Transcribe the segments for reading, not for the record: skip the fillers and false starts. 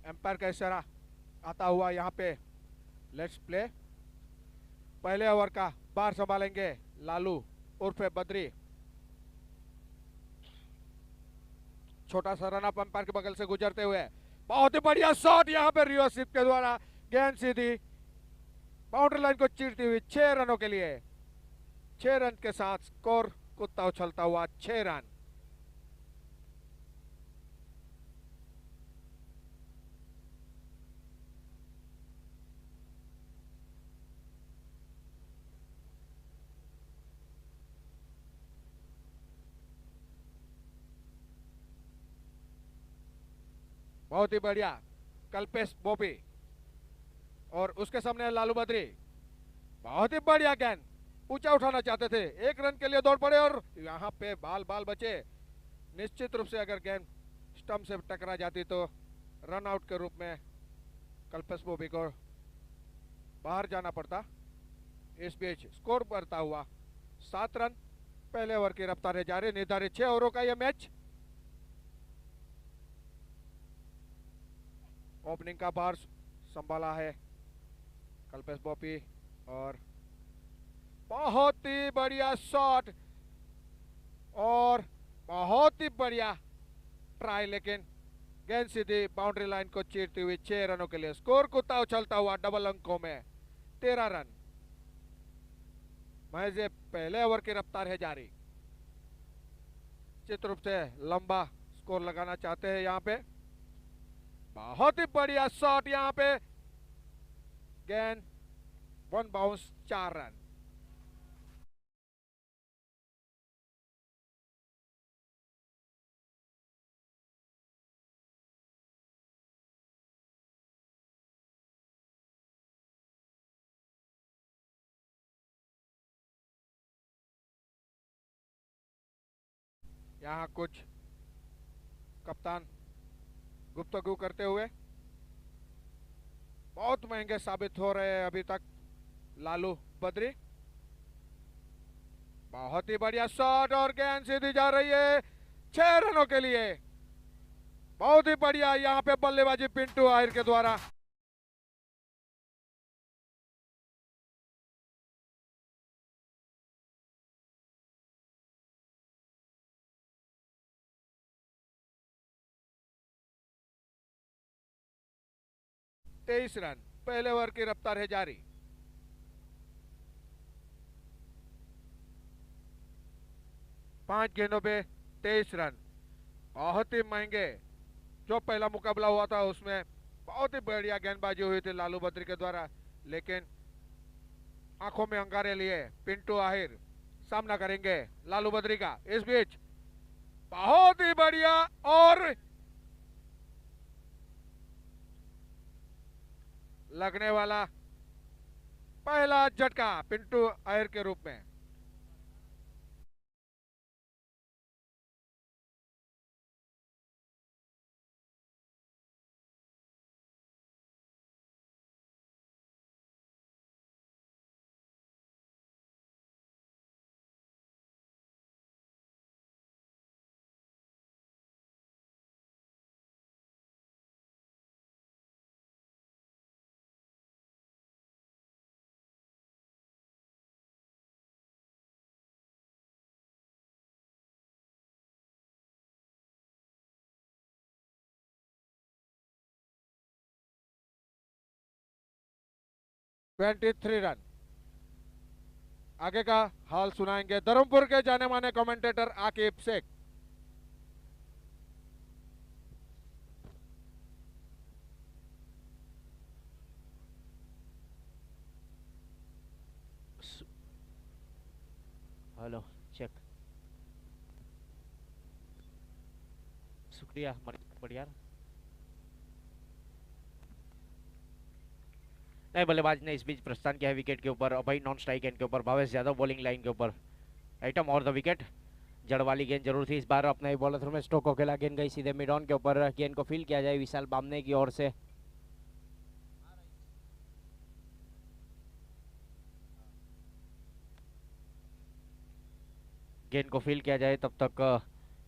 Empire का इशारा आता हुआ यहाँ पे। Let's play. पहले ओवर का बार संभालेंगे लालू उर्फे बद्री। छोटा सा रन अप अंपायर के बगल से गुजरते हुए, बहुत ही बढ़िया शॉट यहाँ पे रिवर्स स्वीप के द्वारा, गेंद सीधी बाउंड्री लाइन को चीरती हुई 6 रनों के लिए। 6 रन के साथ स्कोर कुत्ता उछलता हुआ 6 रन। बहुत ही बढ़िया कल्पेश बोपी और उसके सामने लालू बद्री। बहुत ही बढ़िया गेंद, ऊंचा उठाना चाहते थे, 1 रन के लिए दौड़ पड़े और यहाँ पे बाल बाल बचे। निश्चित रूप से अगर गेंद स्टंप से टकरा जाती तो रन आउट के रूप में कल्पेश बोपी को बाहर जाना पड़ता। इस बीच स्कोर बढ़ता हुआ 7 रन। पहले ओवर की रफ्तार है जारी। निर्धारित 6 ओवरों का यह मैच। ओपनिंग का बार संभाला है कल्पेश बोपी और बहुत ही बढ़िया शॉट और बहुत ही बढ़िया ट्राई, लेकिन गेंद सीधी बाउंड्री लाइन को चीरती हुई 6 रनों के लिए। स्कोर कुत्ता उछलता हुआ डबल अंकों में 13 रन। महज ये पहले ओवर की रफ्तार है जारी। निश्चित रूप से लंबा स्कोर लगाना चाहते हैं यहाँ पे। बहुत ही बढ़िया शॉट यहाँ पे, गेंद 1 बाउंस 4 रन। यहाँ कुछ कप्तान गुफ्तगू करते हुए बहुत महंगे साबित हो रहे हैं अभी तक लालू बद्री। बहुत ही बढ़िया शॉट और गेंद सीधी जा रही है 6 रनों के लिए। बहुत ही बढ़िया यहाँ पे बल्लेबाजी पिंटू आहिर के द्वारा। तेईस रन पहले ओवर की रफ्तार है जारी। पांच गेंदों पे 23 रन। बहुत ही महंगे जो पहला मुकाबला हुआ था उसमें बहुत ही बढ़िया गेंदबाजी हुई थी लालू बद्री के द्वारा, लेकिन आंखों में अंगारे लिए पिंटू आहिर सामना करेंगे लालू बद्री का। इस बीच बहुत ही बढ़िया और लगने वाला पहला झटका पिंटू आहिर के रूप में। Twenty 23 run. आगे का हाल सुनाएंगे धर्मपुर के जाने माने commentator Aqib Sheikh. Hello check. शुक्रिया बढ़िया। नए बल्लेबाज ने इस बीच प्रस्थान किया है विकेट के ऊपर। अभय नॉन स्ट्राइक एंड के ऊपर, भावेश यादव बॉलिंग लाइन के ऊपर। आइटम और द विकेट। जड़ वाली गेंद जरूर थी इस बार। अपने बॉलर थ्रू में स्टोक को खेला, गेंद गई सीधे मिड ऑन के ऊपर। गेंद को फील किया जाए विशाल बामने की ओर से। गेंद को फील किया जाए तब तक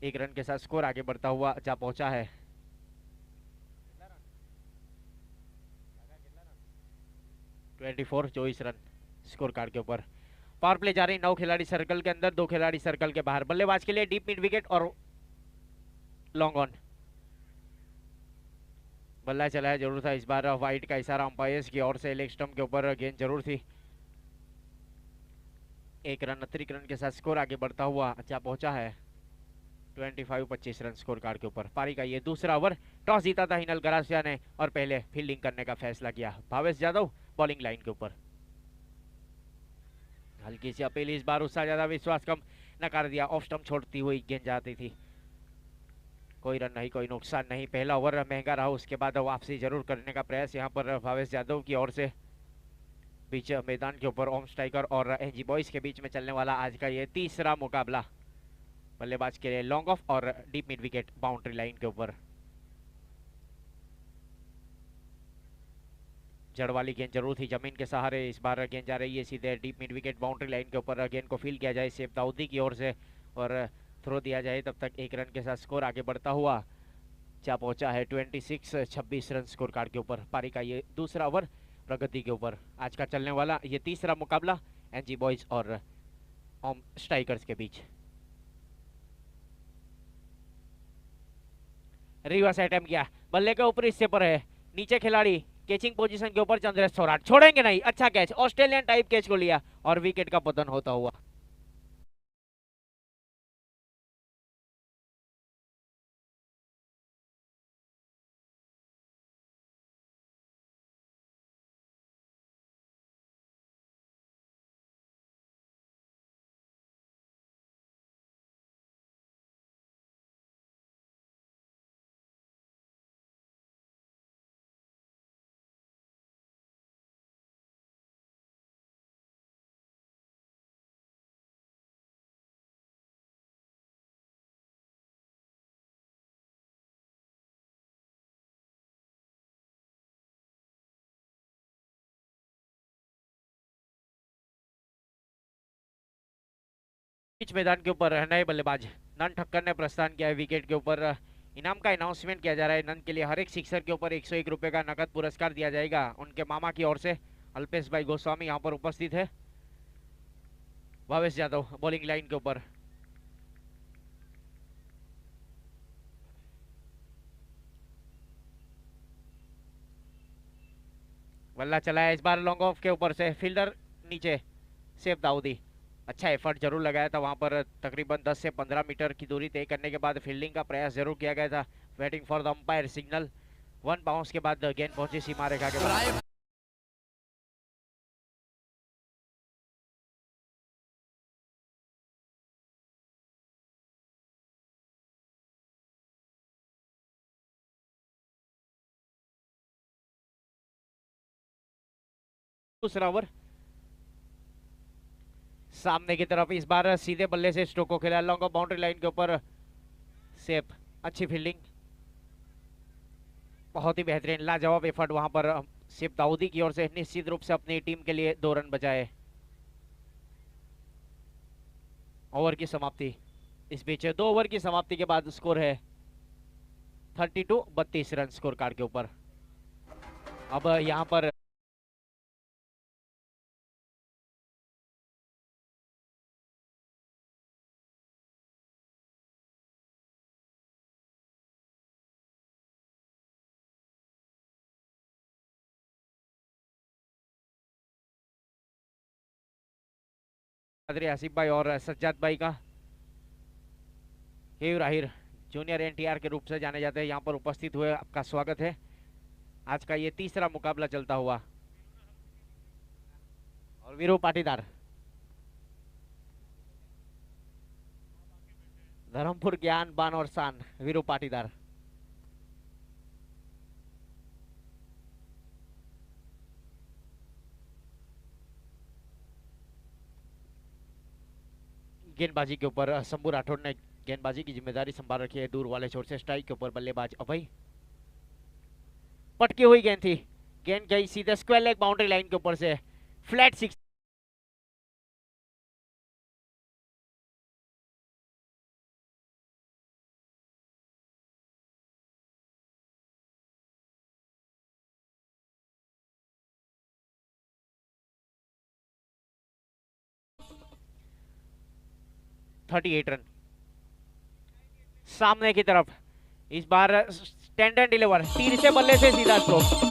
1 रन के साथ स्कोर आगे बढ़ता हुआ जा पहुंचा है। 24 रन स्कोर कार्ड के ऊपर। पावर प्ले जा रही, 9 खिलाड़ी सर्कल के अंदर, 2 खिलाड़ी सर्कल के बाहर। बल्लेबाज के लिए डीप मिड विकेट और लॉन्ग ऑन। बल्ला चलाया जरूर था, इस बार वाइट का इशारा अंपायर्स की ओर से। लेग स्टंप के ऊपर गेंद जरूर थी। 1 रन अतिरिक्त रन के साथ स्कोर आगे बढ़ता हुआ अच्छा पहुंचा है 25 रन स्कोर कार्ड के ऊपर। पारी का ये दूसरा ओवर। टॉस जीता था हिनल गरासिया ने और पहले फील्डिंग करने का फैसला किया। भावेश यादव बॉलिंग लाइन के ऊपर। हल्की सी अपील, इस बार उसका ज्यादा विश्वास कम, नकार दिया। ऑफ स्टंप छोड़ती हुई गेंद जाती थी। कोई रन नहीं, कोई नुकसान नहीं। पहला ओवर महंगा रहा, उसके बाद वापसी जरूर करने का प्रयास यहाँ पर भावेश यादव की ओर से। बीच मैदान के ऊपर ओम स्ट्राइकर और एनजी बॉयज के बीच में चलने वाला आज का ये तीसरा मुकाबला। बल्लेबाज के लिए लॉन्ग ऑफ और deep mid wicket boundary line के ऊपर। जड़ वाली गेंद जरूर थी जमीन के सहारे, इस बार गेंद जा रही है सीधे deep mid wicket boundary line के ऊपर। गेंद को फील किया जाए सेफ दाऊदी की ओर से और थ्रो दिया जाए, तब तक 1 रन के साथ स्कोर आगे बढ़ता हुआ जा पहुंचा है 26 रन स्कोर कार्ड के ऊपर। पारी का ये दूसरा ओवर प्रगति के ऊपर। आज का चलने वाला ये तीसरा मुकाबला एनजी बॉयज और ओम स्ट्राइकर्स के बीच। रिवर्स अटेम्प्ट किया, बल्ले के ऊपर हिस्से पर है, नीचे खिलाड़ी कैचिंग पोजीशन के ऊपर चंद्रेश थोराट छोड़ेंगे नहीं। अच्छा कैच, ऑस्ट्रेलियन टाइप कैच को लिया और विकेट का पतन होता हुआ। बीच मैदान के ऊपर नए बल्लेबाज नन ठक्कर ने प्रस्थान किया है विकेट के ऊपर। इनाम का अनाउंसमेंट किया जा रहा है। नन के लिए हर एक सिक्सर के ऊपर 101 रुपए का नकद पुरस्कार दिया जाएगा उनके मामा की ओर से। अल्पेश भाई गोस्वामी यहाँ पर उपस्थित है। भावेश यादव बॉलिंग लाइन के ऊपर। बल्ला चलाया इस बार लॉन्ग ऑफ के ऊपर से, फील्डर नीचे सेफ दाऊदी। अच्छा एफर्ट जरूर लगाया था वहां पर, तकरीबन 10 से 15 मीटर की दूरी तय करने के बाद फील्डिंग का प्रयास जरूर किया गया था। Waiting for the umpire signal. 1 bounce के बाद गेंद पहुंची सीमा रेखा के बाहर। दूसरा ओवर सामने की तरफ, इस बार सीधे बल्ले से स्ट्रोक को खेला लॉन्ग ऑफ बाउंड्री लाइन के ऊपर। सेफ, अच्छी फील्डिंग, बहुत ही बेहतरीन लाजवाब एफर्ट वहां पर सेफ दाऊदी की ओर से। निश्चित रूप से अपनी टीम के लिए 2 रन बचाए। ओवर की समाप्ति, इस बीच 2 ओवर की समाप्ति के बाद स्कोर है 32 रन स्कोर कार्ड के ऊपर। अब यहां पर आसिफ भाई और सज्जाद भाई का हेव राहिर जूनियर एनटीआर के रूप से जाने जाते हैं, यहाँ पर उपस्थित हुए, आपका स्वागत है। आज का ये तीसरा मुकाबला चलता हुआ। और वीरू पाटीदार धर्मपुर ज्ञान बान और शान, वीरू पाटीदार। गेंदबाजी के ऊपर शंभू राठौड़ ने गेंदबाजी की जिम्मेदारी संभाल रखी है। दूर वाले छोर से स्ट्राइक के ऊपर बल्लेबाज अभय। पटकी हुई गेंद थी, गेंद गई सीधे स्क्वायर लेग बाउंड्री लाइन के ऊपर से, फ्लैट 6। 38 रन। सामने की तरफ इस बार टेंडन डिलीवर, तीर से बल्ले से सीधा स्ट्रोक।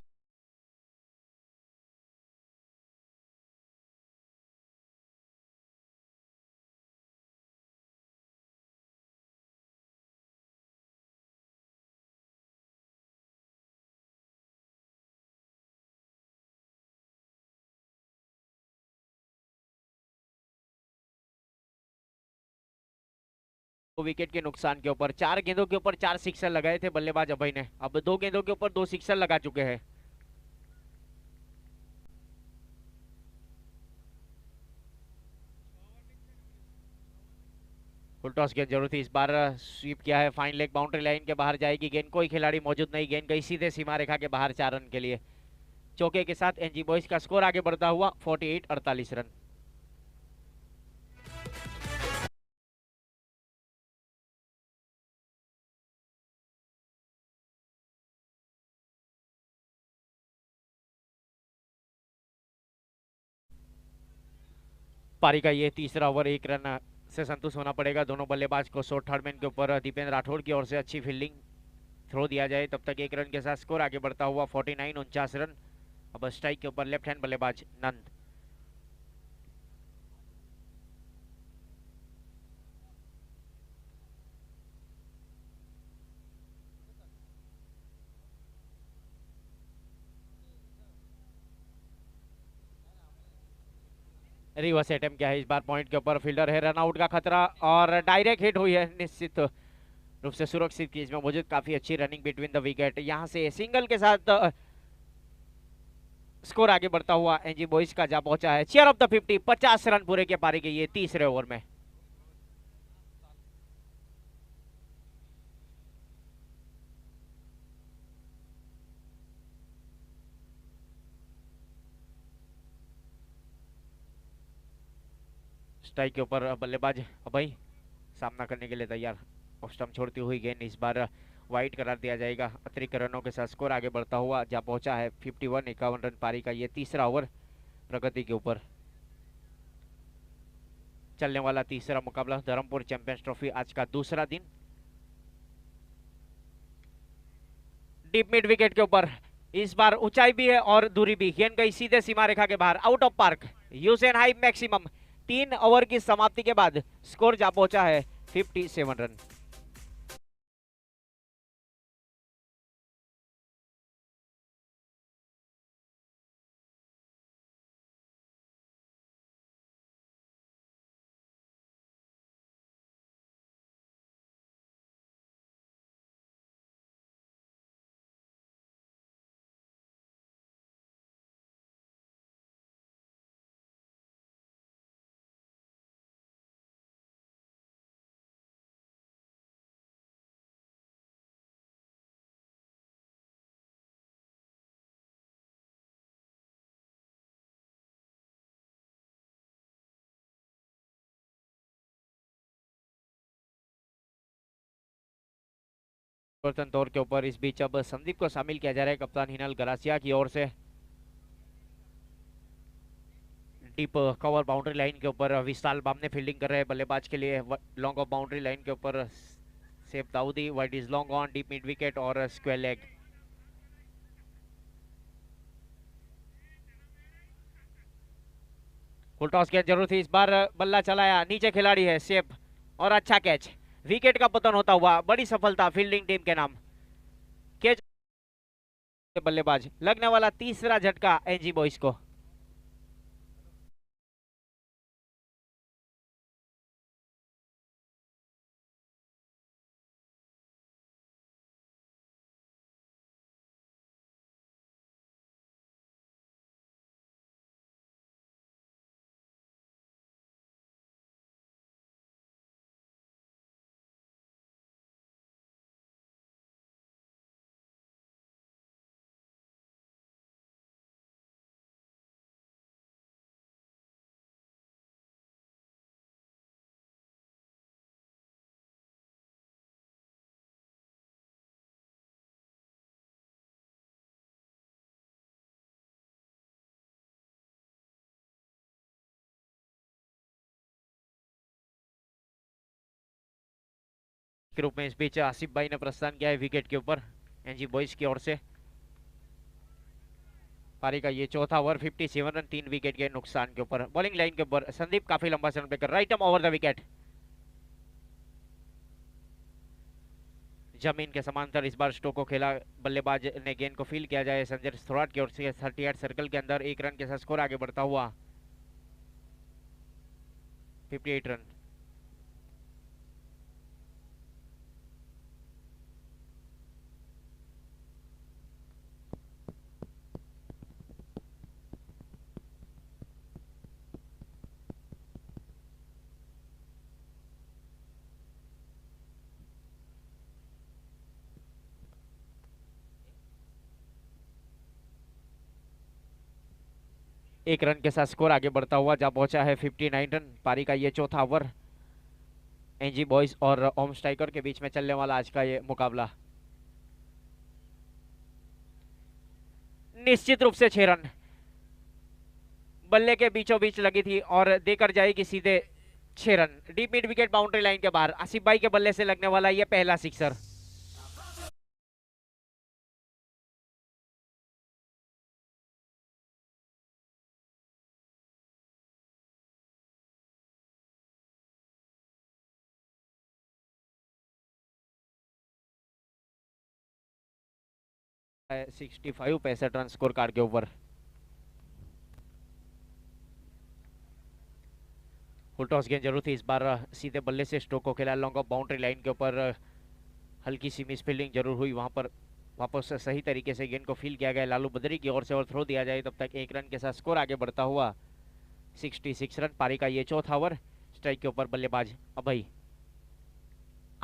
विकेट के नुकसान के ऊपर 4 गेंदों के ऊपर 4 सिक्सर लगाए थे बल्लेबाज अभय ने, अब 2 गेंदों के ऊपर 2 सिक्सर लगा चुके हैं। फुल टॉस गेंद जरूर थी, इस बार स्वीप किया है, फाइन लेग बाउंड्री लाइन के बाहर जाएगी गेंद, कोई खिलाड़ी मौजूद नहीं, गेंद गई सीधे सीमा रेखा के बाहर 4 रन के लिए। चौके के साथ एनजी बॉयज का स्कोर आगे बढ़ता हुआ 48-48 रन। पारी का ये तीसरा ओवर 1 रन से संतुष्ट होना पड़ेगा दोनों बल्लेबाज को। शॉर्ट थर्ड मैन के ऊपर दीपेंद्र राठौड़ की ओर से अच्छी फील्डिंग, थ्रो दिया जाए तब तक 1 रन के साथ स्कोर आगे बढ़ता हुआ 49-49 रन। अब स्ट्राइक के ऊपर लेफ्ट हैंड बल्लेबाज नंद। रिवर्स अटेम्प्ट क्या है इस बार, पॉइंट के ऊपर फील्डर है, रनआउट का खतरा और डायरेक्ट हिट हुई है, निश्चित रूप से सुरक्षित क्रीज में मौजूद, काफी अच्छी रनिंग बिटवीन द विकेट। यहां से सिंगल के साथ स्कोर आगे बढ़ता हुआ एनजी बॉयज का जा पहुंचा है चेयर ऑफ द 50, 50 रन पूरे के पारी के ये तीसरे ओवर में। स्ट्राइक के ऊपर बल्लेबाज अभय सामना करने के लिए तैयार, ऑफ स्टंप छोड़ती हुई गेंद इस बार वाइड करार दिया जाएगा। अतिरिक्त रनों के साथ स्कोर आगे बढ़ता हुआ जा पहुंचा है 51, 51 रन पारी का ये तीसरा ओवर प्रगति के ऊपर। चलने वाला तीसरा मुकाबला धर्मपुर चैंपियंस ट्रॉफी, आज का दूसरा दिन। डीप मिड विकेट के ऊपर इस बार ऊंचाई भी है और दूरी भी, गेंद गई सीधे सीमा रेखा के बाहर, out of park. Usain high maximum 3 over की समाप्ति के बाद स्कोर जा पहुंचा है 57 रन। परिवर्तन दौर के ऊपर इस बीच अब संदीप को शामिल किया जा रहा है कप्तान हिनल गरासिया की ओर से। डीप कवर बाउंड्री लाइन के ऊपर विशाल बामने फील्डिंग कर रहे हैं बल्लेबाज के लिए, लॉन्ग ऑफ बाउंड्री लाइन के ऊपर safe Dawoodi, wide is long on, deep mid wicket और स्क्वायर लेग। फुल टॉस की जरूरत थी, इस बार बल्ला चलाया, नीचे खिलाड़ी है, सेफ और अच्छा कैच, विकेट का पतन होता हुआ बड़ी सफलता फील्डिंग टीम के नाम। कैच बल्लेबाज, लगने वाला तीसरा झटका एनजी बॉयज को। के रूप में इस बीच आसिफ भाई ने प्रस्थान किया है विकेट के ऊपर एनजी बॉयज की ओर से। पारी का ये चौथा ओवर, 57 रन 3 विकेट के नुकसान के ऊपर। बॉलिंग लाइन के ऊपर संदीप काफी लंबा रन लेकर right arm over the wicket. जमीन के समांतर इस बार स्टोक को खेला, बल्लेबाज ने गेंद को फील किया जाए संजय थोराट की ओर से। 38 सर्कल के अंदर 1 रन के साथ स्कोर आगे बढ़ता हुआ 58 रन। एक रन के साथ स्कोर आगे बढ़ता हुआ जा पहुंचा है 59 रन। पारी का ये चौथा ओवर। एनजी बॉयज और ओम स्ट्राइकर के बीच में चलने वाला आज का ये मुकाबला। निश्चित रूप से 6 रन बल्ले के बीचों बीच लगी थी और देकर जाएगी सीधे 6 run deep mid wicket boundary line के बाहर। आसिफ भाई के बल्ले से लगने वाला ये पहला सिक्सर। है 65 65 रन स्कोर कार्ड के ऊपर। फुल टॉस गेंद जरूर थी इस बार, सीधे बल्ले से स्ट्रोक को खेला लॉन्ग ऑफ बाउंड्री लाइन के ऊपर। हल्की सी मिस फील्डिंग जरूर हुई वहां पर, वापस सही तरीके से गेंद को फील किया गया लालू बदरी की ओर से और थ्रो दिया जाए तब तक 1 रन के साथ स्कोर आगे बढ़ता हुआ 66 रन। पारी का ये चौथा ओवर। स्ट्राइक के ऊपर बल्लेबाज अभय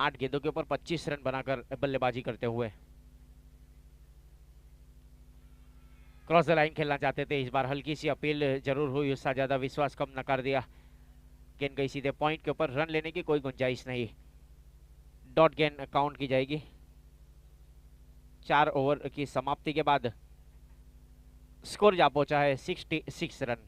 8 गेंदों के ऊपर 25 रन बनाकर बल्लेबाजी करते हुए। क्रॉस द लाइन खेलना चाहते थे इस बार, हल्की सी अपील जरूर हुई, उससे ज्यादा विश्वास कम नकार दिया। गेंद गई सीधे पॉइंट के ऊपर, रन लेने की कोई गुंजाइश नहीं। डॉट गेंद काउंट की जाएगी। 4 ओवर की समाप्ति के बाद स्कोर जा पहुंचा है 66 रन।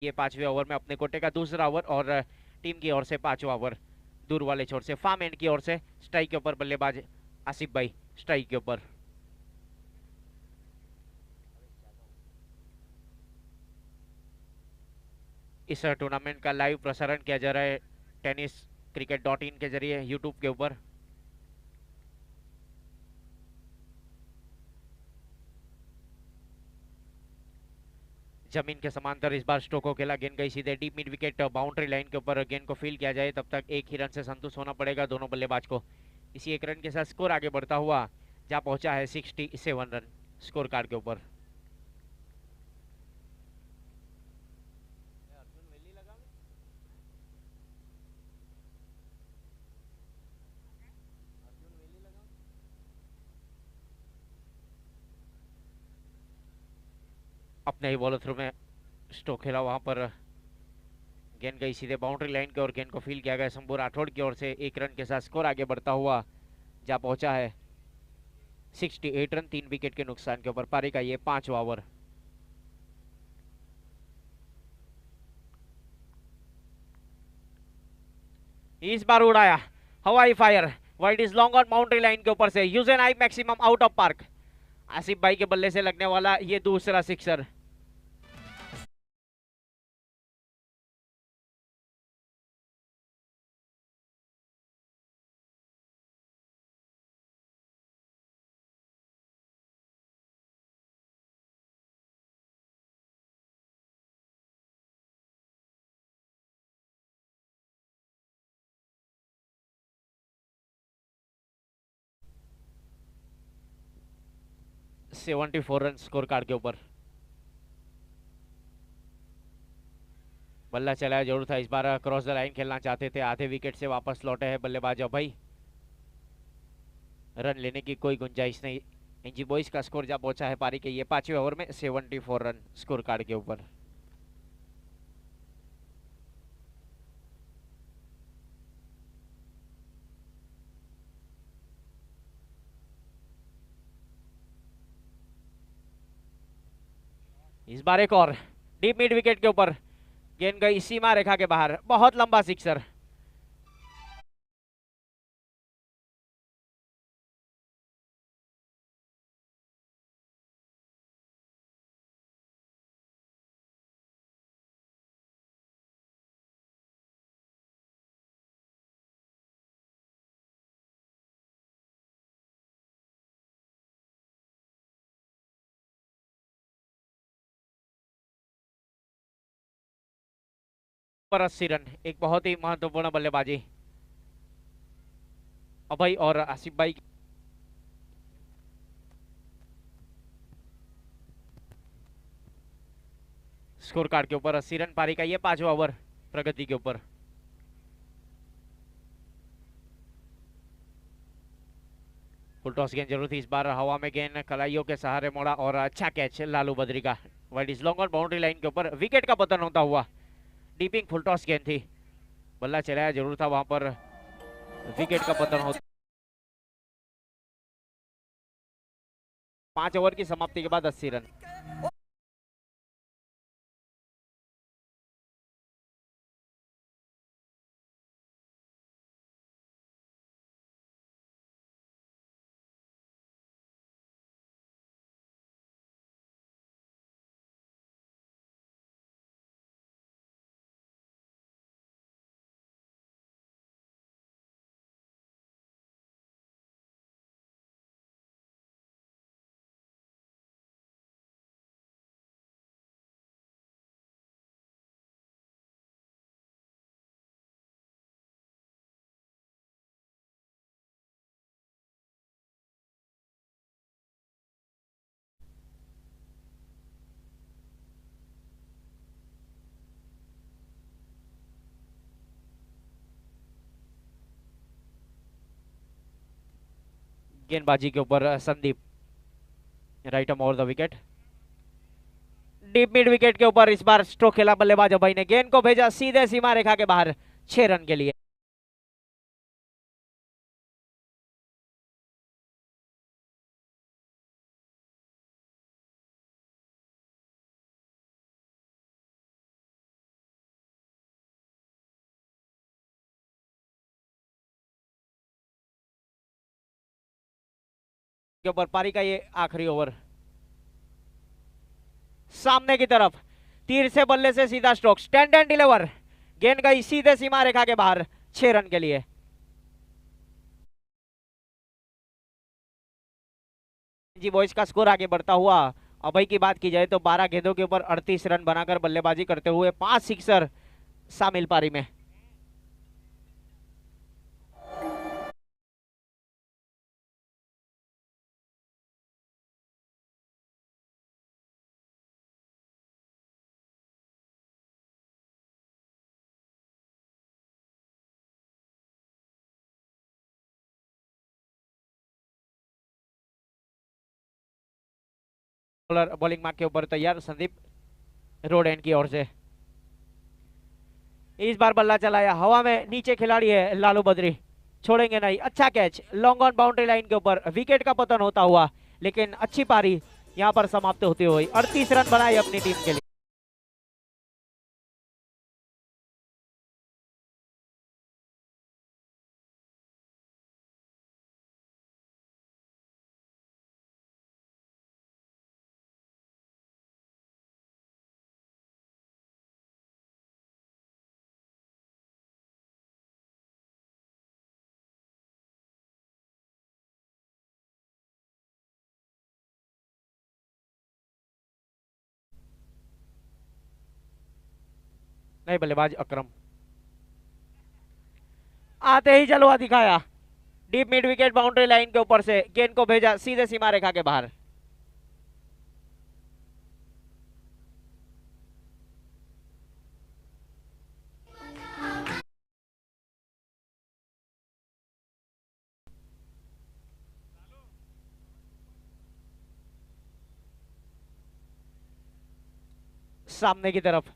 ये 5वें ओवर में अपने कोटे का दूसरा ओवर और टीम की ओर से 5वां ओवर। दूर वाले छोर से फार्म एंड की ओर से स्ट्राइक के ऊपर बल्लेबाज आसिफ भाई स्ट्राइक के ऊपर। इस टूर्नामेंट का लाइव प्रसारण किया जा रहा है टेनिस क्रिकेट .in के जरिए यूट्यूब के ऊपर। जमीन के समांतर इस बार स्टोक को खेला, गेंद गई सीधे deep mid wicket boundary line के ऊपर। गेंद को फील किया जाए तब तक 1 ही रन से संतुष्ट होना पड़ेगा दोनों बल्लेबाज को। इसी 1 रन के साथ स्कोर आगे बढ़ता हुआ जा पहुंचा है 67 रन स्कोर कार्ड के ऊपर। अपने ही बॉलर थ्रू में स्टोक खेला, वहां पर गेंद गई सीधे बाउंड्री लाइन के और गेंद को फील किया गया शंभू राठौड़ की ओर से। 1 रन के साथ स्कोर आगे बढ़ता हुआ जा पहुंचा है 68 रन 3 विकेट के नुकसान के ऊपर। पारी का ये 5वां ओवर। इस बार उड़ाया हवाई fire, wide is long on boundary line के ऊपर से। यूजेन आई maximum out of park. Asif भाई के बल्ले से लगने वाला ये दूसरा सिक्सर। 74 रन स्कोर कार्ड के ऊपर। बल्ला चलाया जरूर था, इस बार क्रॉस द लाइन खेलना चाहते थे, आधे विकेट से वापस लौटे हैं बल्लेबाज अभय। रन लेने की कोई गुंजाइश नहीं। एनजी बॉयज का स्कोर जा पहुंचा है पारी के ये 5वें ओवर में 74 रन स्कोर कार्ड के ऊपर। इस बार एक और डीप मिड विकेट के ऊपर, गेंद गई सीमा रेखा के बाहर, बहुत लंबा सिक्सर। पर 80 रन, एक बहुत ही महत्वपूर्ण बल्लेबाजी अभय और आसिफ भाई। स्कोर कार्ड के ऊपर 80 रन पारी का ये 5वां ओवर प्रगति के ऊपर। फुल टॉस गेंद जरूर थी, इस बार हवा में गेंद कलाइयों के सहारे मोड़ा और अच्छा कैच लालू बद्री का। Wide is long on boundary line के ऊपर, विकेट का पतन होता हुआ। डीपिंग फुल टॉस गेंद थी, बल्ला चलाया जरूर था, वहां पर विकेट का पतन होता। 5 ओवर की समाप्ति के बाद 80 रन। गेंदबाजी के ऊपर Sandeep, right arm over the wicket. Deep mid wicket के ऊपर इस बार स्ट्रोक खेला बल्लेबाज अभय ने, गेंद को भेजा सीधे सीमा रेखा के बाहर 6 रन के लिए। के ऊपर पारी का ये आखिरी ओवर। सामने की तरफ तीर से बल्ले से सीधा स्ट्रोक, स्टैंड एंड डिलीवर, गेंद गई सीधे सीमा रेखा के बाहर 6 रन के लिए। जी बॉयज का स्कोर आगे बढ़ता हुआ। अभय की बात की जाए तो 12 गेंदों के ऊपर 38 रन बनाकर बल्लेबाजी करते हुए 5 सिक्सर शामिल पारी में। बॉलर बॉलिंग मार्क के ऊपर तैयार संदीप, रोड एंड की ओर से। इस बार बल्ला चलाया हवा में, नीचे खिलाड़ी है लालू बद्री, छोड़ेंगे नहीं। अच्छा catch long on boundary line के ऊपर, विकेट का पतन होता हुआ, लेकिन अच्छी पारी यहां पर समाप्त होती हुई। 38 रन बनाए अपनी टीम के लिए। नहीं बल्लेबाज अकरम, आते ही जलवा दिखाया, deep mid wicket boundary line के ऊपर से गेंद को भेजा सीधे सीमा रेखा के बाहर। सामने की तरफ,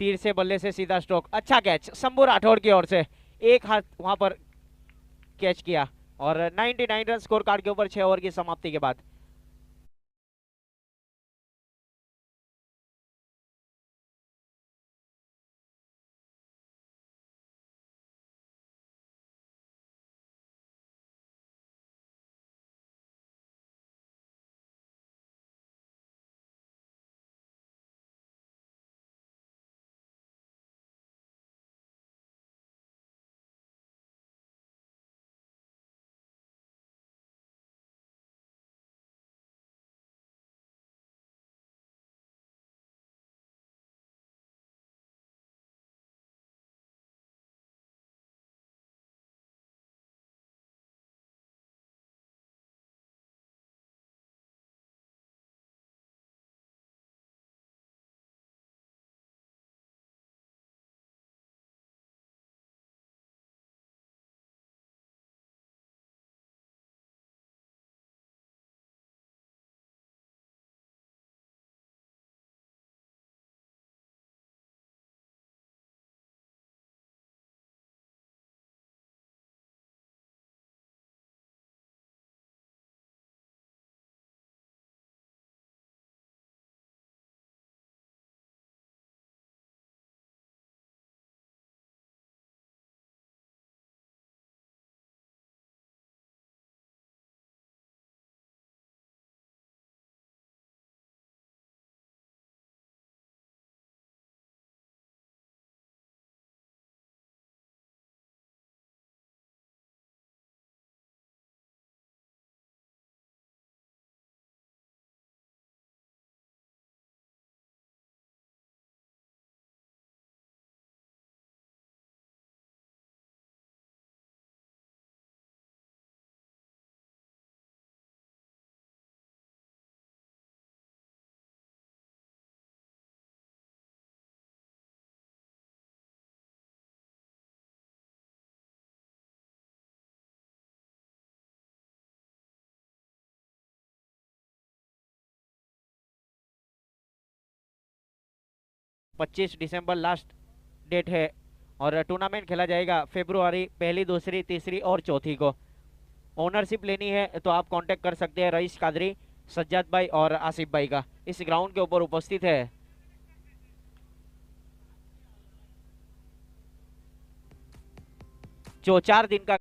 तीर से बल्ले से सीधा स्ट्रोक, अच्छा कैच शंभू राठौड़ की ओर से, एक हाथ वहां पर कैच किया और 99 रन स्कोर कार्ड के ऊपर 6 ओवर की समाप्ति के बाद। पच्चीस दिसंबर लास्ट डेट है और टूर्नामेंट खेला जाएगा फरवरी पहली, दूसरी, तीसरी और चौथी को। ओनरशिप लेनी है तो आप कांटेक्ट कर सकते हैं रईस कादरी, सज्जाद भाई और आसिफ भाई का। इस ग्राउंड के ऊपर उपस्थित है जो 4 दिन का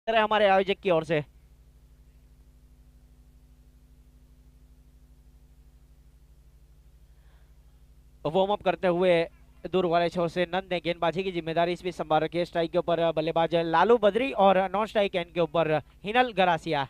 हमारे आयोजक की ओर से। वार्म अप करते हुए दूर वाले छोर से नंद ने गेंदबाजी की जिम्मेदारी इस बीच संभाल रखी है। स्ट्राइक के ऊपर बल्लेबाज लालू बद्री और नॉन स्ट्राइक एंड के ऊपर हिनल गरासिया।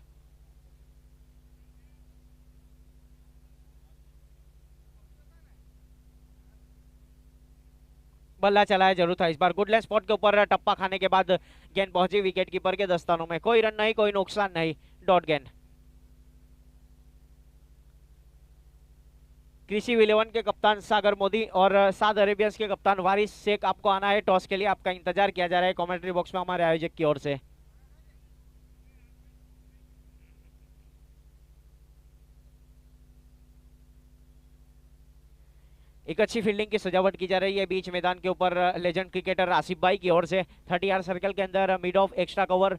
बल्ला चलाया जरूर था इस बार। गुड लेंथ स्पॉट के ऊपर टप्पा खाने के बाद गेंद पहुंची विकेट कीपर के दस्तानों में। कोई रन नहीं, कोई नुकसान नहीं, डॉट गेंद। कृषि इलेवन के कप्तान सागर मोदी और साद अरेबियंस के कप्तान वारिस शेख आपको आना है टॉस के लिए। आपका इंतजार किया जा रहा है कमेंट्री बॉक्स में हमारे आयोजक की ओर से। एक अच्छी फील्डिंग की सजावट की जा रही है बीच मैदान के ऊपर लेजेंड क्रिकेटर आसिफ भाई की ओर से। 30 यार्ड सर्कल के अंदर mid of extra cover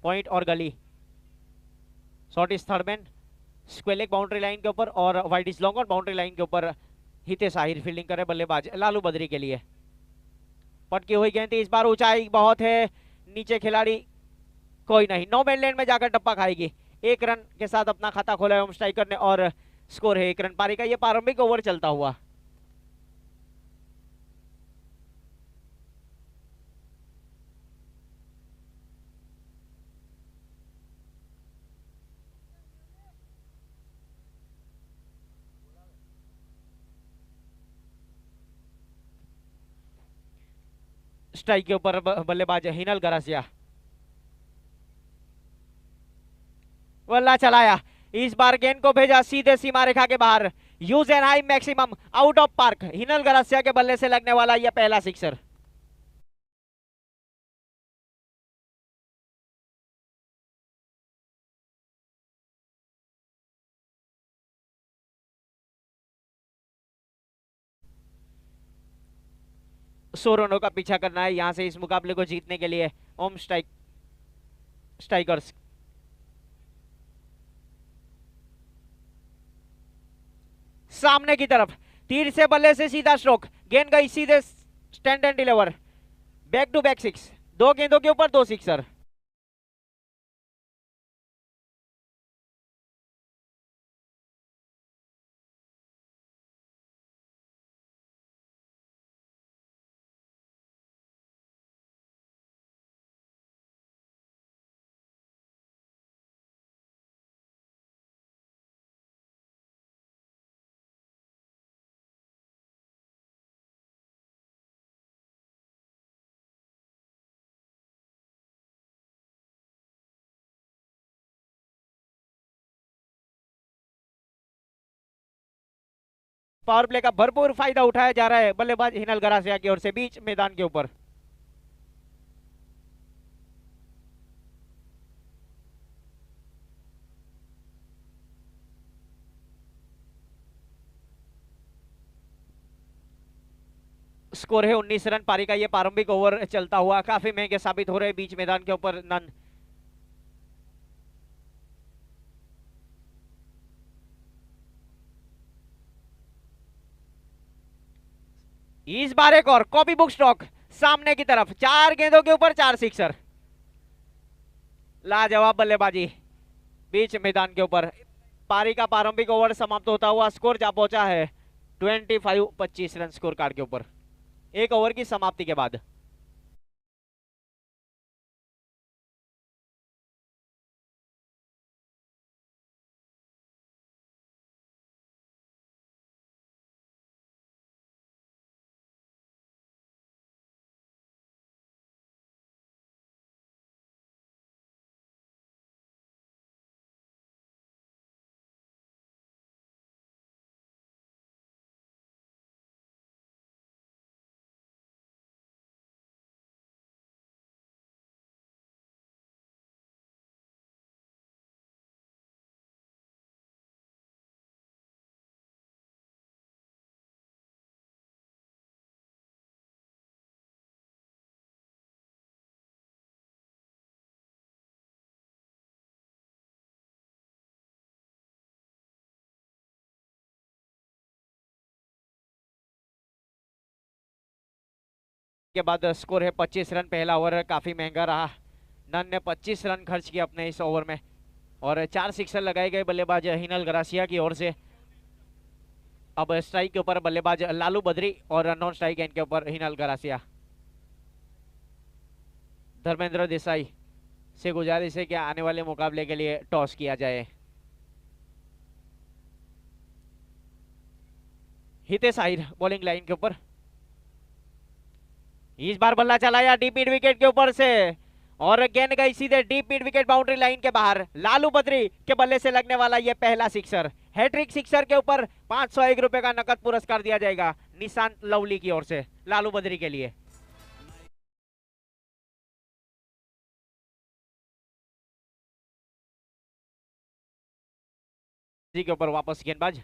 point और गली। Shot is third man square leg boundary line के ऊपर और wide is long on boundary line के ऊपर हितेश आहिर फील्डिंग करे बल्लेबाज लालू बद्री के लिए। पटकी हुई गेंद थी, इस बार ऊंचाई बहुत है, नीचे खिलाड़ी कोई नहीं, नो मैन लैंड में जाकर टप्पा खाएगी। 1 रन के साथ अपना खाता खोला है होम स्ट्राइकर ने और स्कोर है 1 रन पारी का। ये प्रारंभिक ओवर चलता हुआ स्ट्राइक के ऊपर बल्लेबाज हिनल गरासिया, बल्ला चलाया, इस बार गेंद को भेजा सीधे सीमा रेखा के बाहर, use N high maximum out of park. Hinal Garasia के बल्ले से लगने वाला यह पहला सिक्सर। सौ रनों का पीछा करना है यहां से इस मुकाबले को जीतने के लिए ओम स्ट्राइकर्स। सामने की तरफ तीर से बल्ले से सीधा स्ट्रोक, गेंद गई सीधे stand and deliver, back to back 6, 2 गेंदों के ऊपर 2 सिक्सर। पावर प्ले का भरपूर फायदा उठाया जा रहा है बल्लेबाज हिनल गरासिया की ओर से बीच मैदान के ऊपर। स्कोर है 19 रन पारी का। ये प्रारंभिक ओवर चलता हुआ काफी महंगे साबित हो रहे बीच मैदान के ऊपर नन। इस बार एक और कॉपी बुक स्ट्रोक, सामने की तरफ 4 गेंदों के ऊपर 4 सिक्सर। लाजवाब बल्लेबाजी बीच मैदान के ऊपर। पारी का प्रारंभिक ओवर समाप्त होता हुआ स्कोर जा पहुंचा है 25 रन स्कोर कार्ड के ऊपर 1 ओवर की समाप्ति के बाद। के बाद स्कोर है 25 रन। पहला ओवर काफी महंगा रहा, नन ने 25 रन खर्च किए अपने इस ओवर में और 4 सिक्सर लगाए गए बल्लेबाज हिनल गरासिया की ओर से। अब स्ट्राइक के ऊपर बल्लेबाज लालू बद्री और नॉन स्ट्राइक एंड के ऊपर हिनल गरासिया। धर्मेंद्र देसाई से गुजारिश है कि आने वाले मुकाबले के लिए टॉस किया जाए। हितेश आहिर बॉलिंग लाइन के ऊपर, इस बार बल्ला चलाया डीप मिड विकेट के ऊपर से और गेंद गई सीधे deep mid wicket boundary line के बाहर। लालू बद्री के बल्ले से लगने वाला यह पहला सिक्सर। हैट्रिक सिक्सर के ऊपर 501 रुपए का नकद पुरस्कार दिया जाएगा निशांत लवली की ओर से लालू बद्री के लिए। जी के ऊपर वापस गेंदबाज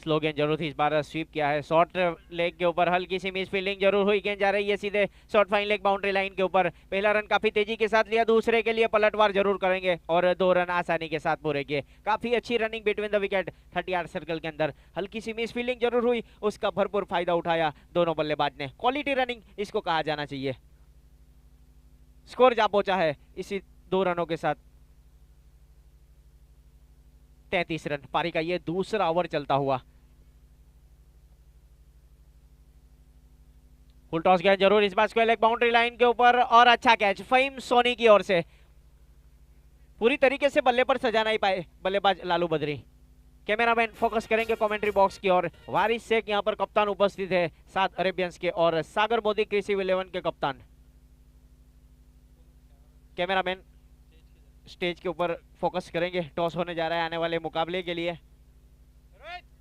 स्लो गेंद जरूर थी, इस बार स्वीप किया है। शॉर्ट लेग के ऊपर हल्की सी मिस फील्डिंग जरूर हुई, गेंद जा रही है सीधे short fine leg boundary line के ऊपर। पहला रन काफी तेजी के साथ लिया, दूसरे के लिए पलटवार जरूर करेंगे और 2 रन आसानी के साथ पूरे किए। काफी अच्छी running between the wicket 30 circle के अंदर। हल्की सी मिस फील्डिंग जरूर हुई, उसका भरपूर फायदा उठाया दोनों बल्लेबाज ने। क्वालिटी रनिंग इसको कहा जाना चाहिए। स्कोर जा पहुंचा है इसी 2 रनों के साथ 33 रन। पारी का ये दूसरा ओवर चलता हुआ। फुल टॉस गया जरूर, इस bar square leg boundary line के ऊपर और अच्छा कैच फहीम सोनी की ओर से। पूरी तरीके से बल्ले पर सजा नहीं पाए बल्लेबाज लालू बद्री। कैमरामैन फोकस करेंगे कमेंट्री बॉक्स की ओर। वारिस शेख यहाँ पर कप्तान उपस्थित है, 7 अरेबियंस के, और सागर मोदी कृषि 11 के कप्तान। कैमरामैन स्टेज के ऊपर फोकस करेंगे। टॉस होने जा रहा है आने वाले मुकाबले के लिए।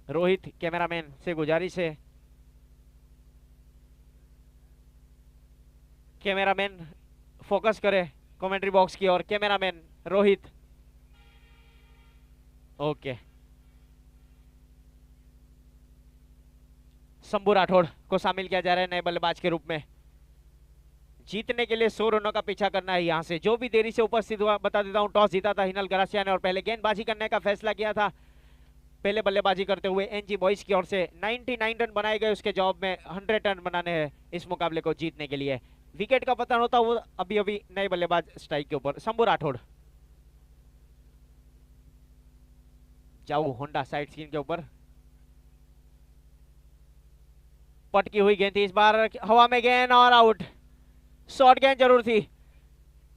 रोहित कैमरामैन से गुजारिश है, कैमरामैन फोकस करे कमेंट्री बॉक्स की ओर। Cameraman Rohit, okay. शंभू राठौड़ को शामिल किया जा रहा है नए बल्लेबाज के रूप में। जीतने के लिए 100 रनों का पीछा करना है यहाँ से। जो भी देरी से उपस्थित हुआ, बता देता हूँ, टॉस जीता था हिनल गरासिया ने और पहले गेंदबाजी करने का फैसला किया था। पहले बल्लेबाजी करते हुए एनजी बॉयज की ओर से 99 रन बनाए गए, उसके जवाब में 100 रन बनाने हैं इस मुकाबले को जीतने के लिए। विकेट का पतन होता वो अभी अभी नए बल्लेबाज स्ट्राइक के ऊपर। शंभू राठौड़, जाऊ होंडा साइड स्क्रीन के ऊपर। पटकी हुई गेंद थी, इस बार हवा में गेंद और आउट। शॉर्ट गेंद जरूर थी,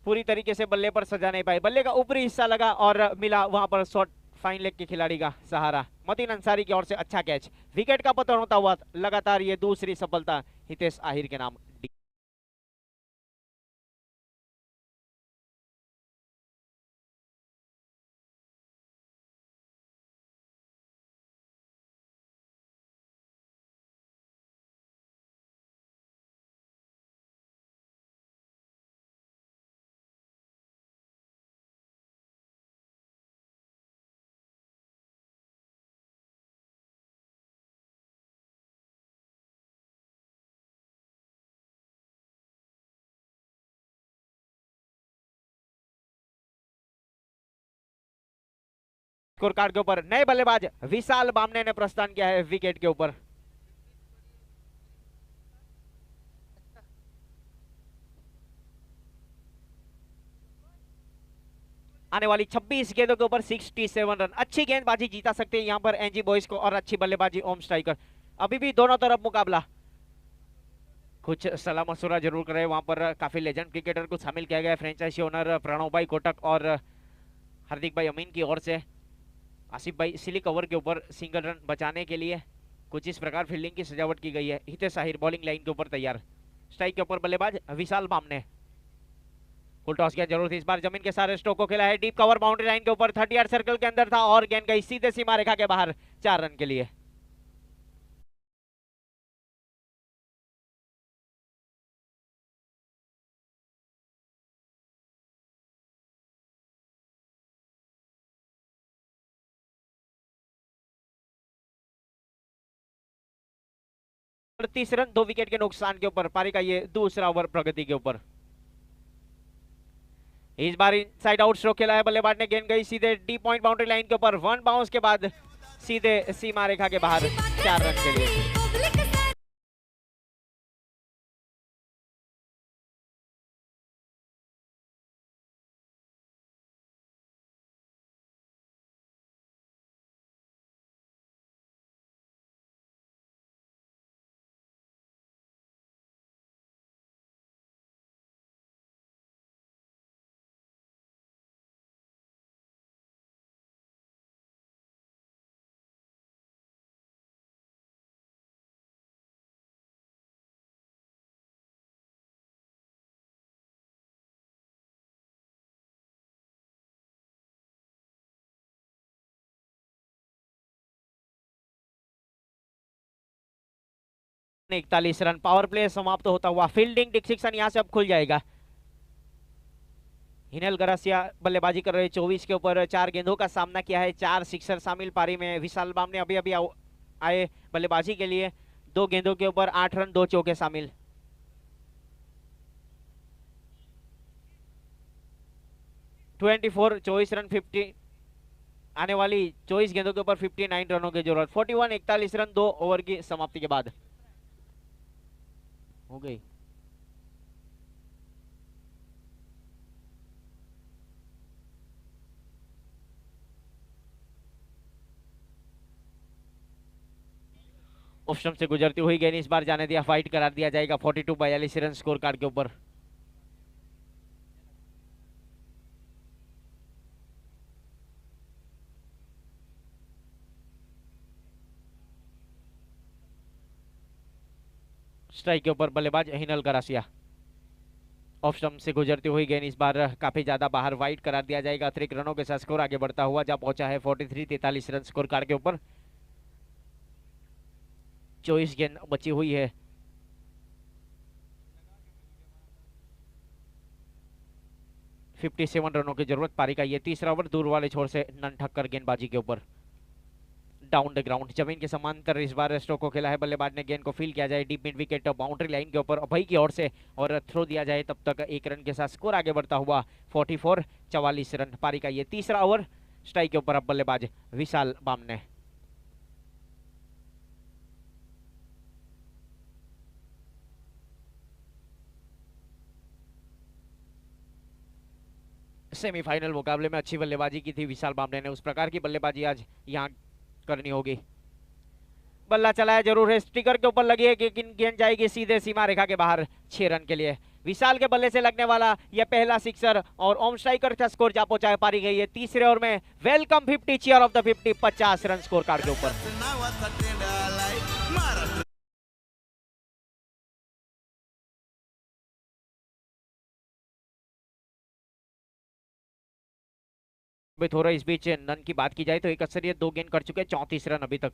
पूरी तरीके से बल्ले पर सजा नहीं पाई। बल्ले का ऊपरी हिस्सा लगा और मिला वहां पर शॉर्ट फाइन लेग के खिलाड़ी का सहारा। मतीन अंसारी की ओर से अच्छा कैच। विकेट का पतन होता हुआ लगातार ये दूसरी सफलता हितेश आहिर के नाम। स्कोर कार्ड के ऊपर नए बल्लेबाज विशाल बामने ने प्रस्थान किया है विकेट के ऊपर। आने वाली 26 गेंदों के ऊपर 67 रन। अच्छी गेंदबाजी जीता सकते हैं यहाँ पर एनजी बॉयज को, और अच्छी बल्लेबाजी ओम स्ट्राइकर। अभी भी दोनों तरफ मुकाबला। कुछ सलाह मशुरा जरूर करे वहां पर। काफी लेजेंड क्रिकेटर को शामिल किया गया है फ्रेंचाइजी ओनर प्रणव भाई कोटक और हार्दिक भाई अमीन की ओर से। आसिफ भाई सिली कवर के ऊपर सिंगल रन बचाने के लिए कुछ इस प्रकार फील्डिंग की सजावट की गई है। हितेश आहिर बॉलिंग लाइन के ऊपर तैयार। स्ट्राइक के ऊपर बल्लेबाज विशाल बामने। फुल टॉस की जरूरत थी, इस बार जमीन के सारे स्ट्रोक को खेला है। डीप कवर बाउंड्री लाइन के ऊपर 38 सर्कल के अंदर था और गेंद गई सीधे सीमा रेखा के बाहर 4 रन के लिए। रन 2 विकेट के नुकसान के ऊपर। पारी का ये दूसरा ओवर प्रगति के ऊपर। इस बार इनसाइड आउट स्ट्रोक खेला है बल्लेबाज ने। गेंद गई सीधे डीप पॉइंट बाउंड्री लाइन के ऊपर। 1 बाउंस के बाद सीधे सीमा रेखा के बाहर 4 रन के लिए। ने 41 रन। पावर प्ले समाप्त होता हुआ। फील्डिंग डिस्ट्रिक्शन यहां से अब खुल जाएगा। हिनल गरासिया बल्लेबाजी कर रहे 24 के ऊपर 4 गेंदों का सामना किया है, 4 सिक्सर शामिल पारी में। विशाल बाम ने अभी अभी आए बल्लेबाजी के लिए। 2 गेंदों के ऊपर 8 रन 2 चौके शामिल। 24 24 रन 50 आने वाली 24 गेंदों के ऊपर 59 रनों की जरूरत। 41 41 रन 2 ओवर की समाप्ति के बाद हो गई। ऑफ स्टंप से गुजरती हुई गेंद इस बार जाने दिया, फाइट करार दिया जाएगा। 42 42 रन स्कोर कार्ड के ऊपर। स्ट्राइक के ऊपर बल्लेबाज हिनल गरासिया। ऑफ स्टंप से गुजरती हुई गेंद इस बार काफी ज्यादा बाहर, वाइड करार दिया जाएगा। अतिरिक्त रनों के साथ स्कोर आगे बढ़ता हुआ जा पहुंचा है 43 43 रन स्कोर कार्ड के ऊपर। 24 गेंद बची हुई है। फिफ्टी 57 रनों की जरूरत। पारी का ये तीसरा ओवर दूर वाले छोर से नन ठक्कर गेंदबाजी के ऊपर। डाउन द ग्राउंड जमीन के समांतर इस बार स्ट्रोक को खेला है। बल्लेबाज ने गेंद को फील किया जाए deep mid wicket boundary line के ऊपर अभय की ओर से, और थ्रो दिया जाए तब तक 1 रन के साथ स्कोर आगे बढ़ता हुआ 44 44 रन। पारी का ये तीसरा ओवर। स्ट्राइक के ऊपर अब बल्लेबाज विशाल बामने। सेमीफाइनल मुकाबले में अच्छी बल्लेबाजी की थी विशाल बामने ने, उस प्रकार की बल्लेबाजी आज यहाँ करनी होगी। बल्ला चलाया जरूर है, स्टिकर के ऊपर लगी है कि गेंद जाएगी सीधे सीमा रेखा के बाहर 6 रन के लिए। विशाल के बल्ले से लगने वाला यह पहला सिक्सर और ओम स्ट्राइकर का स्कोर जा पहुंचा है पारी गई है तीसरे ओवर में। Welcome 50 cheer of the 50 50 run scorecard के ऊपर। थोड़ा इस बीच नन की बात की जाए तो एक अक्सरियत 2 गेंद कर चुके, 34 रन अभी तक।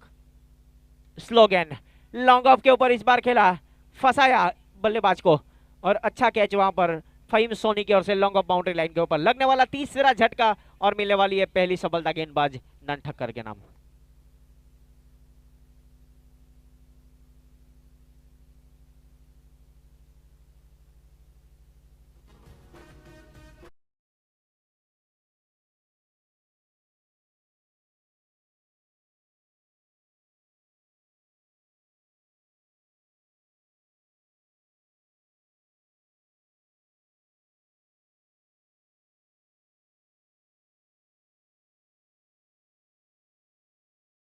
स्लोगन लॉन्ग ऑफ के ऊपर इस बार खेला, फंसाया बल्लेबाज को, और अच्छा कैच वहां पर फहीम सोनी की ओर से लॉन्ग ऑफ बाउंड्री लाइन के ऊपर। लगने वाला तीसरा झटका और मिलने वाली है पहली सफलता गेंदबाज नन ठक्कर के नाम।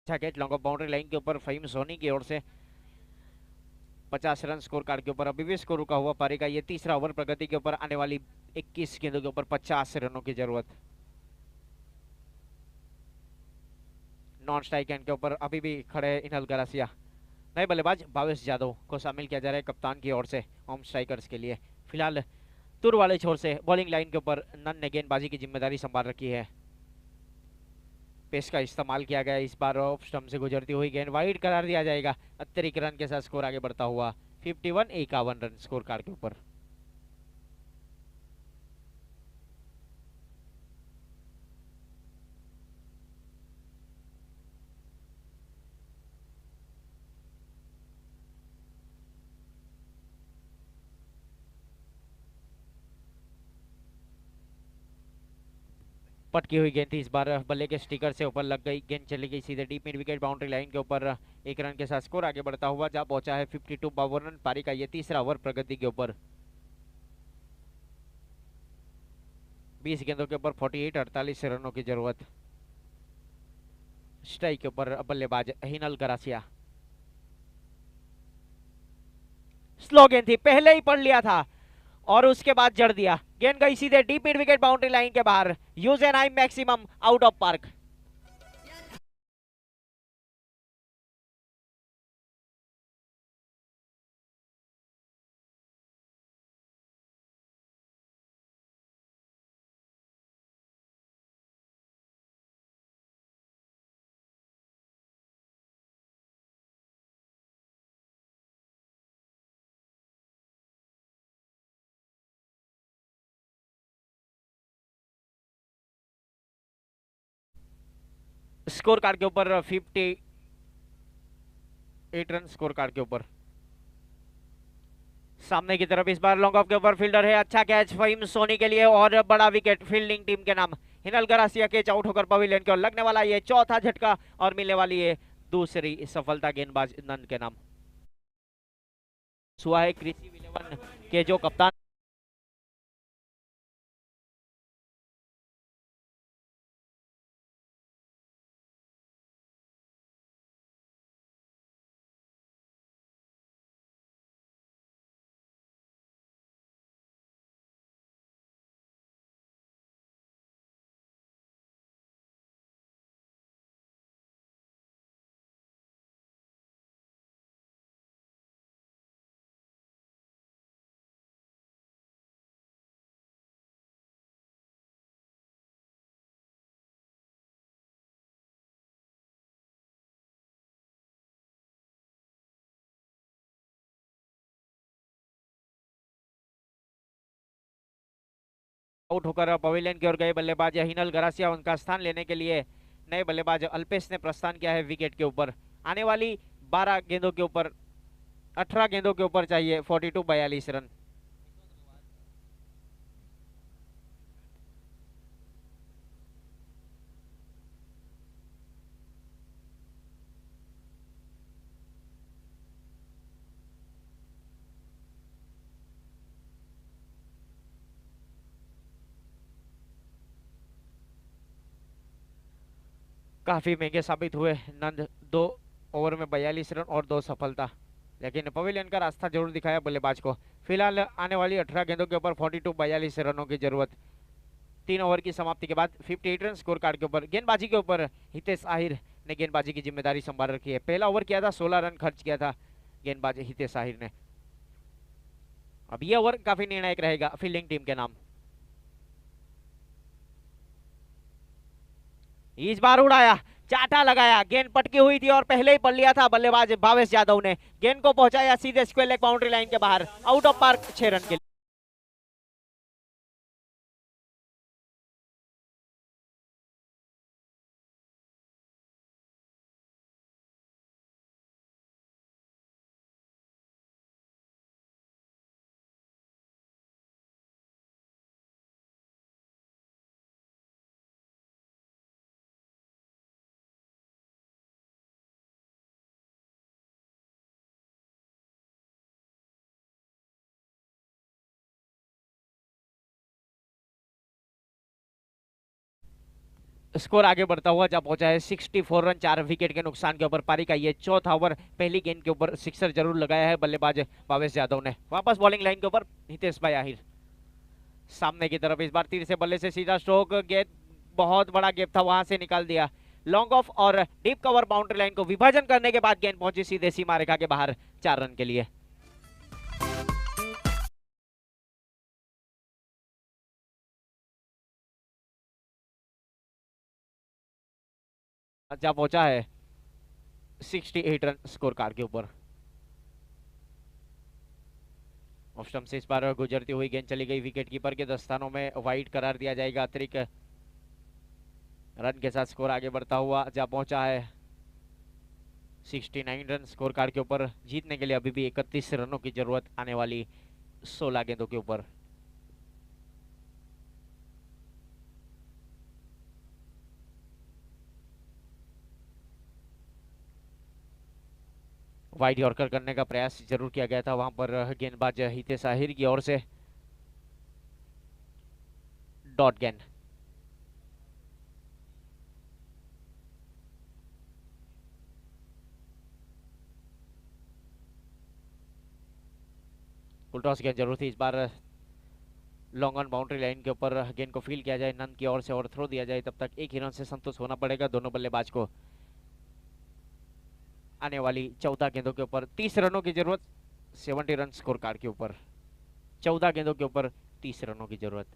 अच्छा catch long off boundary line के ऊपर फहीम सोनी की ओर से। 50 रन स्कोर कार्ड के ऊपर अभी भी स्कोर रुका हुआ। पारी का ये तीसरा ओवर प्रगति के ऊपर आने वाली 21 गेंदों के ऊपर 50 रनों की जरूरत। नॉन स्ट्राइक एंड के ऊपर अभी भी खड़े इनल गरासिया। नए बल्लेबाज भावेश यादव को शामिल किया जा रहा है कप्तान की ओर से होम स्ट्राइकर्स के लिए। फिलहाल तुर वाले छोर से बॉलिंग लाइन के ऊपर नन ने गेंदबाजी की जिम्मेदारी संभाल रखी है। पेस का इस्तेमाल किया गया इस बार। ऑफ स्टंप से गुजरती हुई गेंद वाइड करार दिया जाएगा। अतिरिक्त रन के साथ स्कोर आगे बढ़ता हुआ 51 51 रन स्कोर कार्ड के ऊपर। पटकी हुई गेंद थी इस बार, बल्ले के स्टिकर से ऊपर लग गई, गेंद चली गई सीधे deep mid wicket boundary line के ऊपर। 1 रन के साथ स्कोर आगे बढ़ता हुआ जा पहुंचा है 52 52 रन। पारी का ये तीसरा ओवर प्रगति के ऊपर। 20 गेंदों के ऊपर 48 48 रनों की जरूरत। स्ट्राइक के ऊपर बल्लेबाज हिनल गरासिया। स्लो गेंद थी, पहले ही पढ़ लिया था और उसके बाद जड़ दिया। गेंद गई सीधे deep mid wicket boundary line के बाहर। Use N I maximum out of park. Score card के ऊपर 50 8 रन स्कोर कार्ड के ऊपर। सामने की तरफ इस बार लॉन्ग ऑफ के ऊपर फील्डर है, अच्छा कैच फहीम सोनी के लिए और बड़ा विकेट फील्डिंग टीम के नाम। हिनल गरासिया कैच आउट होकर पवेलियन की ओर लगने वाला ये चौथा झटका और मिलने वाली है दूसरी सफलता गेंदबाज नंद के नाम। हुआ है कृषि 11 के जो कप्तान आउट होकर पवेलियन की ओर गए बल्लेबाज हिनल गरासिया, उनका स्थान लेने के लिए नए बल्लेबाज अल्पेश ने प्रस्थान किया है विकेट के ऊपर। आने वाली 12 गेंदों के ऊपर 18 गेंदों के ऊपर चाहिए 42 रन। काफी महंगे साबित हुए नंद, 2 ओवर में 42 रन और 2 सफलता, लेकिन पवेलियन का रास्ता जरूर दिखाया बल्लेबाज को। फिलहाल आने वाली 18 गेंदों के ऊपर 42 रनों की जरूरत। 3 ओवर की समाप्ति के बाद 58 रन स्कोर कार्ड के ऊपर। गेंदबाजी के ऊपर हितेश आहिर ने गेंदबाजी की जिम्मेदारी संभाल रखी है। पहला ओवर किया था, 16 रन खर्च किया था गेंदबाज हितेश आहिर ने। अब यह ओवर काफी निर्णायक रहेगा फील्डिंग टीम के नाम। इस बार उड़ाया, चाटा लगाया, गेंद पटकी हुई थी और पहले ही पढ़ लिया था बल्लेबाज भावेश यादव ने। गेंद को पहुंचाया सीधे स्क्वायर लेग बाउंड्री लाइन के बाहर, आउट ऑफ पार्क 6 रन के लिए। स्कोर आगे बढ़ता हुआ जा पहुंचा है 64 रन 4 विकेट के नुकसान के ऊपर। पारी का ये चौथा ओवर, पहली गेंद के ऊपर सिक्सर जरूर लगाया है बल्लेबाज भावेश यादव ने। वापस बॉलिंग लाइन के ऊपर हितेश भाई आहिर। सामने की तरफ इस बार तीर से बल्ले से सीधा स्ट्रोक, गेंद बहुत बड़ा गैप था, वहां से निकाल दिया। लॉन्ग ऑफ और डीप कवर बाउंड्री लाइन को विभाजन करने के बाद गेंद पहुंची सीधे सीमा रेखा के बाहर 4 रन के लिए। जा पहुंचा है 68 रन स्कोर कार्ड के ऊपर। ऑफ स्टंप से इस बार गुजरती हुई गेंद चली गई विकेट कीपर के दस्तानों में, वाइड करार दिया जाएगा। अतिरिक्त रन के साथ स्कोर आगे बढ़ता हुआ जा पहुंचा है 69 रन स्कोर कार्ड के ऊपर। जीतने के लिए अभी भी 31 रनों की जरूरत आने वाली 16 गेंदों के ऊपर। वाइड यॉर्कर करने का प्रयास जरूर किया गया था वहां पर गेंदबाज हितेश आहिर की ओर से। डॉट गेंद। फुल टॉस गेंद जरूर थी इस बार। लॉन्ग ऑन बाउंड्री लाइन के ऊपर गेंद को फील किया जाए नंद की ओर से और थ्रो दिया जाए, तब तक एक ही रन से संतुष्ट होना पड़ेगा दोनों बल्लेबाज को। आने वाली 14 गेंदों के ऊपर 30 रनों की जरूरत, 70 रन स्कोर कार्ड के ऊपर। 14 गेंदों के ऊपर 30 रनों की जरूरत।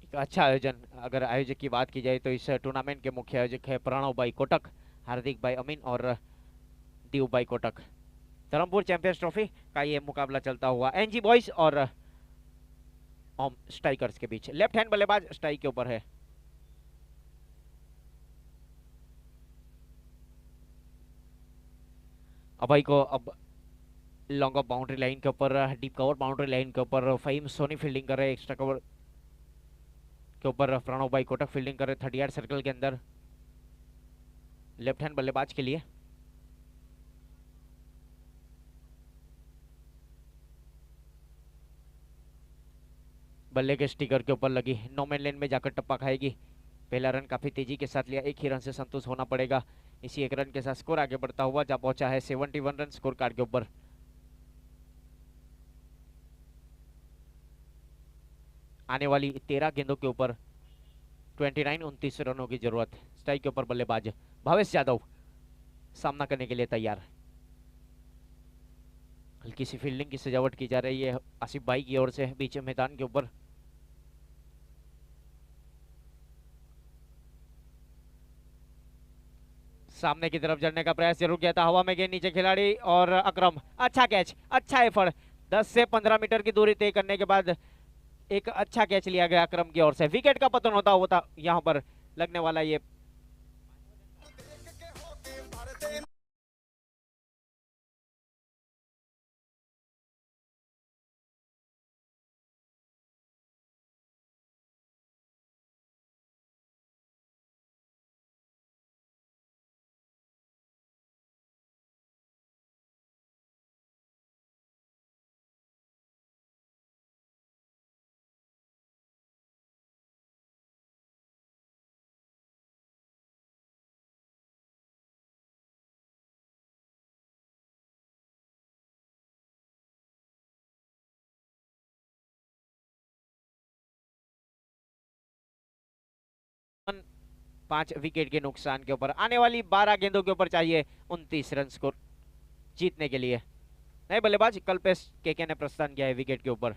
एक अच्छा आयोजन, अगर आयोजक की बात की जाए तो इस टूर्नामेंट के मुख्य आयोजक है प्रणव भाई कोटक, हार्दिक भाई अमीन और दीव भाई कोटक। धर्मपुर चैंपियंस ट्रॉफी का ये मुकाबला चलता हुआ एनजी बॉयज और स्ट्राइकर्स के बीच। लेफ्ट हैंड बल्लेबाज स्ट्राइक के ऊपर है। अभय को अब लॉन्ग ऑफ बाउंड्री लाइन के ऊपर, डीप कवर बाउंड्री लाइन के ऊपर फहीम सोनी फील्डिंग कर रहे हैं। एक्स्ट्रा कवर के ऊपर प्रणव भाई कोटक फील्डिंग कर रहे हैं 30 यार्ड सर्कल के अंदर लेफ्ट हैंड बल्लेबाज के लिए। बल्ले के स्टिकर के ऊपर लगी, नो मैन लेन में जाकर टप्पा खाएगी। पहला रन काफी तेजी के साथ लिया, एक ही रन से संतुष्ट होना पड़ेगा। इसी एक रन के साथ स्कोर आगे बढ़ता हुआ जा पहुंचा है 71 रन स्कोर कार्ड के ऊपर। आने वाली 13 गेंदों के ऊपर 29 रनों की जरूरत। स्ट्राइक के ऊपर बल्लेबाज भावेश यादव सामना करने के लिए तैयार। हल्की सी फील्डिंग की सजावट की जा रही है आसिफ भाई की ओर से बीच मैदान के ऊपर। सामने की तरफ जड़ने का प्रयास जरूर किया था, हवा में गए नीचे खिलाड़ी और अकरम, अच्छा कैच, अच्छा एफर्ट। 10 से 15 मीटर की दूरी तय करने के बाद एक अच्छा कैच लिया गया अकरम की ओर से। विकेट का पतन होता यहाँ पर लगने वाला ये। पांच विकेट के नुकसान के ऊपर आने वाली 12 गेंदों के ऊपर चाहिए 29 रन स्कोर जीतने के लिए। नए बल्लेबाज कल्पेश केके ने प्रस्थान किया है विकेट के ऊपर।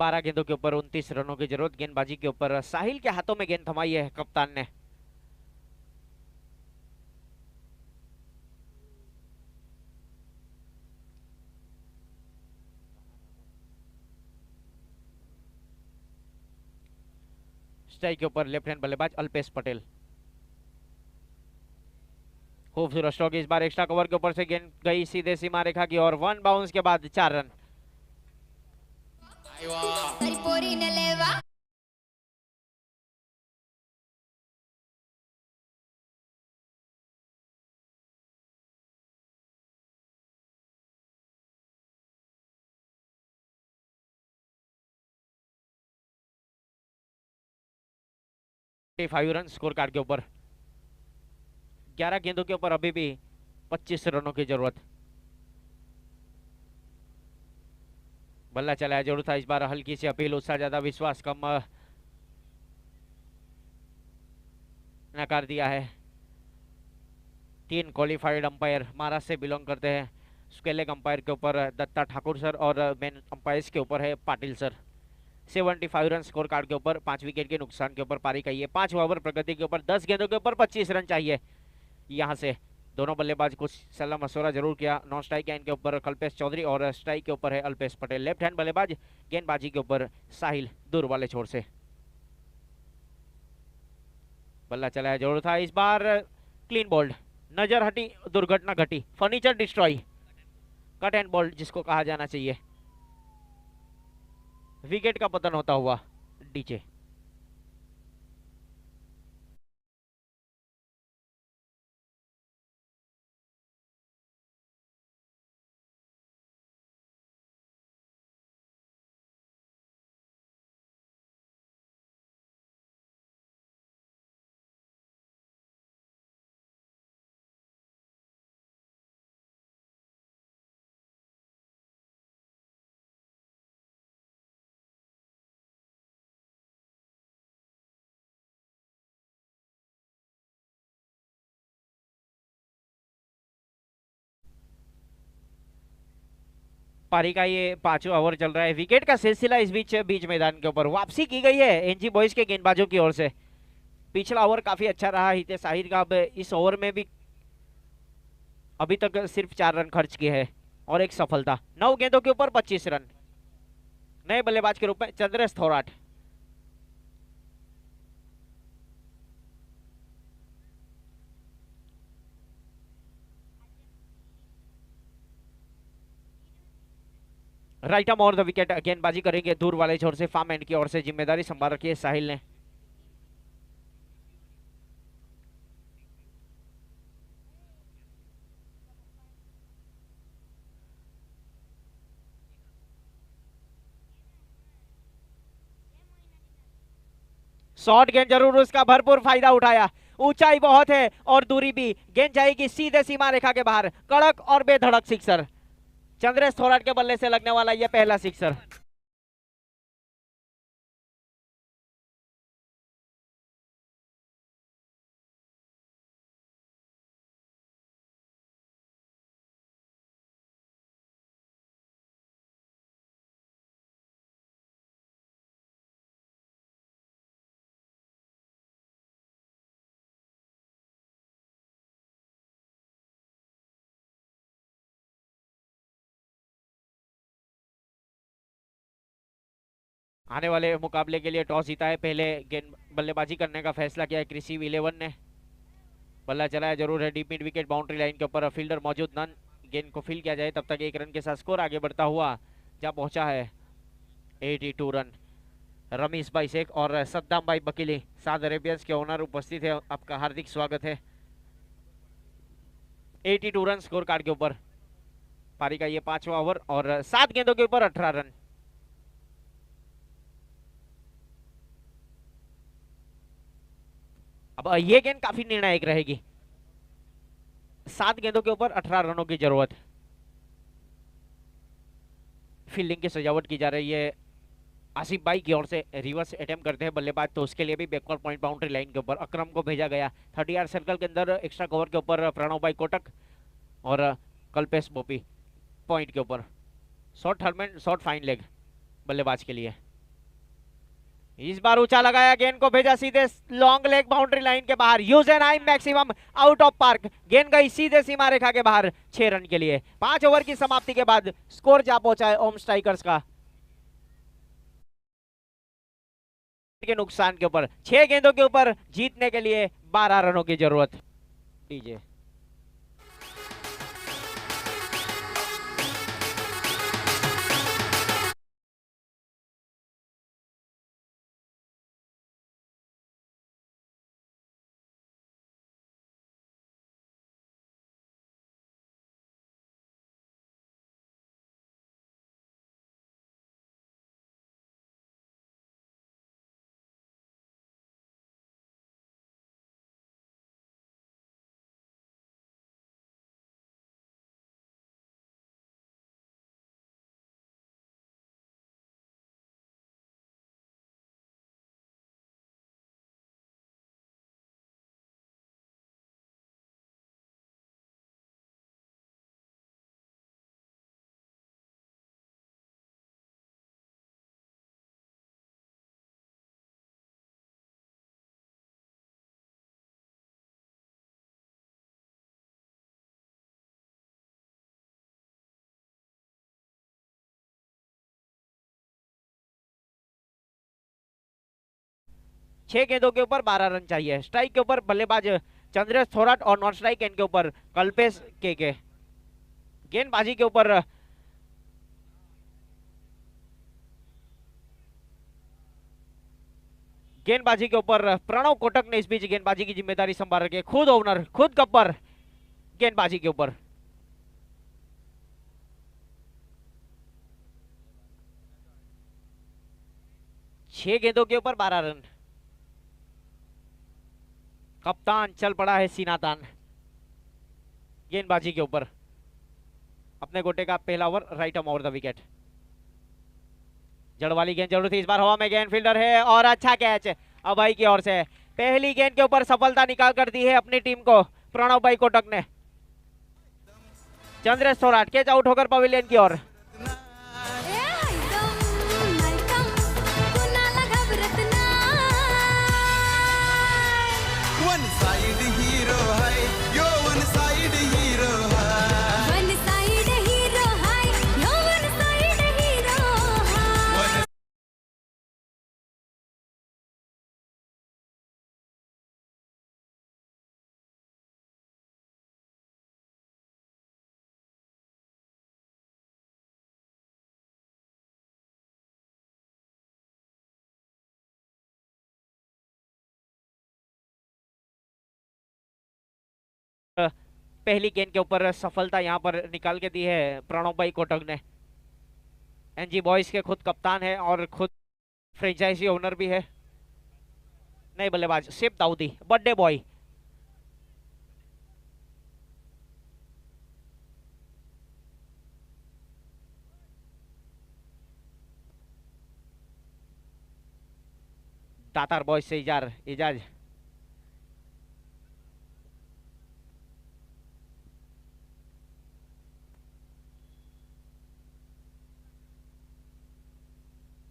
बारह गेंदों के ऊपर 29 रनों की जरूरत। गेंदबाजी के ऊपर साहिल के हाथों में गेंद थमाई है कप्तान ने। स्ट्राइक के ऊपर लेफ्ट हैंड बल्लेबाज अल्पेश पटेल। खूबसूरत स्ट्रोक, इस बार एक्स्ट्रा कवर के ऊपर से गेंद गई सीधे सीमा रेखा की और 1 बाउंस के बाद 4 run. Five run scorecard के ऊपर। 11 गेंदों के ऊपर अभी भी 25 रनों की जरूरत। बल्ला चलाया जरूर था इस बार, हल्की सी अपील, उत्साह ज्यादा विश्वास कम नकार दिया है। 3 क्वालिफाइड अंपायर महाराष्ट्र से बिलोंग करते हैं। स्केलेग अंपायर के ऊपर दत्ता ठाकुर सर और मेन अंपायर्स के ऊपर है Patil sir. 75 run scorecard के ऊपर 5 विकेट के नुकसान के ऊपर पारी का ये 5 ओवर प्रगति के ऊपर 10 गेंदों के ऊपर 25 रन चाहिए। यहाँ से दोनों बल्लेबाज कुछ सलाह मशवरा जरूर किया। नॉन स्ट्राइक एंड के ऊपर कल्पेश चौधरी और स्ट्राइक के ऊपर है अल्पेश पटेल। लेफ्ट हैंड बल्लेबाज गेंदबाजी के ऊपर साहिल दूर वाले छोर से। बल्ला चलाया जरूर था इस बार, क्लीन बोल्ड, नजर हटी, दुर्घटना घटी, furniture destroy, caught and bowled जिसको कहा जाना चाहिए। विकेट का पतन होता हुआ नीचे। पारी का ये 5वां ओवर चल रहा है। विकेट का सिलसिला इस बीच मैदान के ऊपर वापसी की गई है एनजी बॉयज के गेंदबाजों की ओर से। पिछला ओवर काफी अच्छा रहा हितेश आहिर का। अब इस ओवर में भी अभी तक सिर्फ 4 रन खर्च किए हैं और एक सफलता। 9 गेंदों के ऊपर 25 रन। नए बल्लेबाज के रूप में चंद्रेश थोराट। राइट आर्म और द विकेट। गेंदबाजी करेंगे दूर वाले छोर से फार्म एंड की ओर से। जिम्मेदारी संभाल रखी है साहिल ने। शॉर्ट गेंद जरूर, उसका भरपूर फायदा उठाया। ऊंचाई बहुत है और दूरी भी। गेंद जाएगी सीधे सीमा रेखा के बाहर। कड़क और बेधड़क सिक्सर। चंद्रेश थोराट के बल्ले से लगने वाला यह पहला सिक्सर। आने वाले मुकाबले के लिए टॉस जीता है। पहले गेंद बल्लेबाजी करने का फैसला किया है क्रिसिव 11 ने। बल्ला चलाया जरूर है deep mid wicket boundary line के ऊपर। फील्डर मौजूद नन। गेंद को फील किया जाए तब तक 1 रन के साथ स्कोर आगे बढ़ता हुआ जहां पहुंचा है 82 रन। रमीश भाई शेख और सद्दाम भाई बकीली साउथ अरेबियंस के ओनर उपस्थित है। आपका हार्दिक स्वागत है। 82 रन स्कोर कार्ड के ऊपर। पारी का ये 5वां ओवर और 7 गेंदों के ऊपर 18 रन। अब ये गेंद काफी निर्णायक रहेगी। 7 गेंदों के ऊपर 18 रनों की जरूरत। फील्डिंग की सजावट की जा रही है आसिफ भाई की ओर से। रिवर्स अटेम्प्ट करते हैं बल्लेबाज तो उसके लिए भी बैकवर्ड पॉइंट बाउंड्री लाइन के ऊपर अकरम को भेजा गया। 30 यार्ड सर्कल के अंदर एक्स्ट्रा कवर के ऊपर प्रणव भाई कोटक और कल्पेश बोपी पॉइंट के ऊपर। शॉर्ट हरमेंट शॉर्ट फाइन लेग बल्लेबाज के लिए। इस बार ऊंचा लगाया, गेंद को भेजा सीधे लॉन्ग लेग बाउंड्री लाइन के बाहर। Use and I maximum out of park. गेंद गई सीधे सीमा रेखा के बाहर 6 रन के लिए। 5 ओवर की समाप्ति के बाद स्कोर जा पहुंचा है ओम स्ट्राइकर्स का के नुकसान के ऊपर। 6 गेंदों के ऊपर जीतने के लिए 12 रनों की जरूरत। डीजे 6 गेंदों के ऊपर 12 रन चाहिए। स्ट्राइक के ऊपर बल्लेबाज चंद्रेश थोराट और नॉन स्ट्राइक एंड के ऊपर कल्पेश के। गेंदबाजी के ऊपर प्रणव कोटक ने इस बीच गेंदबाजी की जिम्मेदारी संभाल रखी है। खुद ओवनर, खुद गब्बर गेंदबाजी के ऊपर। छह गेंदों के ऊपर 12 रन। कप्तान चल पड़ा है सीनातान गेंदबाजी के ऊपर। अपने गोटे का पहला over right arm over the wicket. जड़ वाली गेंद जरूर थी, इस बार हवा में गेंद फील्डर है और अच्छा कैच अभय की ओर से। पहली गेंद के ऊपर सफलता निकाल कर दी है अपनी टीम को प्रणव भाई कोटक ने। चंद्रेश थोराट कैच आउट होकर पवेलियन की ओर। पहली गेंद के ऊपर सफलता यहाँ पर निकाल के दी है प्रणव भाई कोटक ने। एनजी बॉयज के खुद कप्तान है और खुद फ्रेंचाइजी ओनर भी है। नए बल्लेबाज सिप दाऊदी, बर्थडे बॉय। दातार बॉयज से इजाज।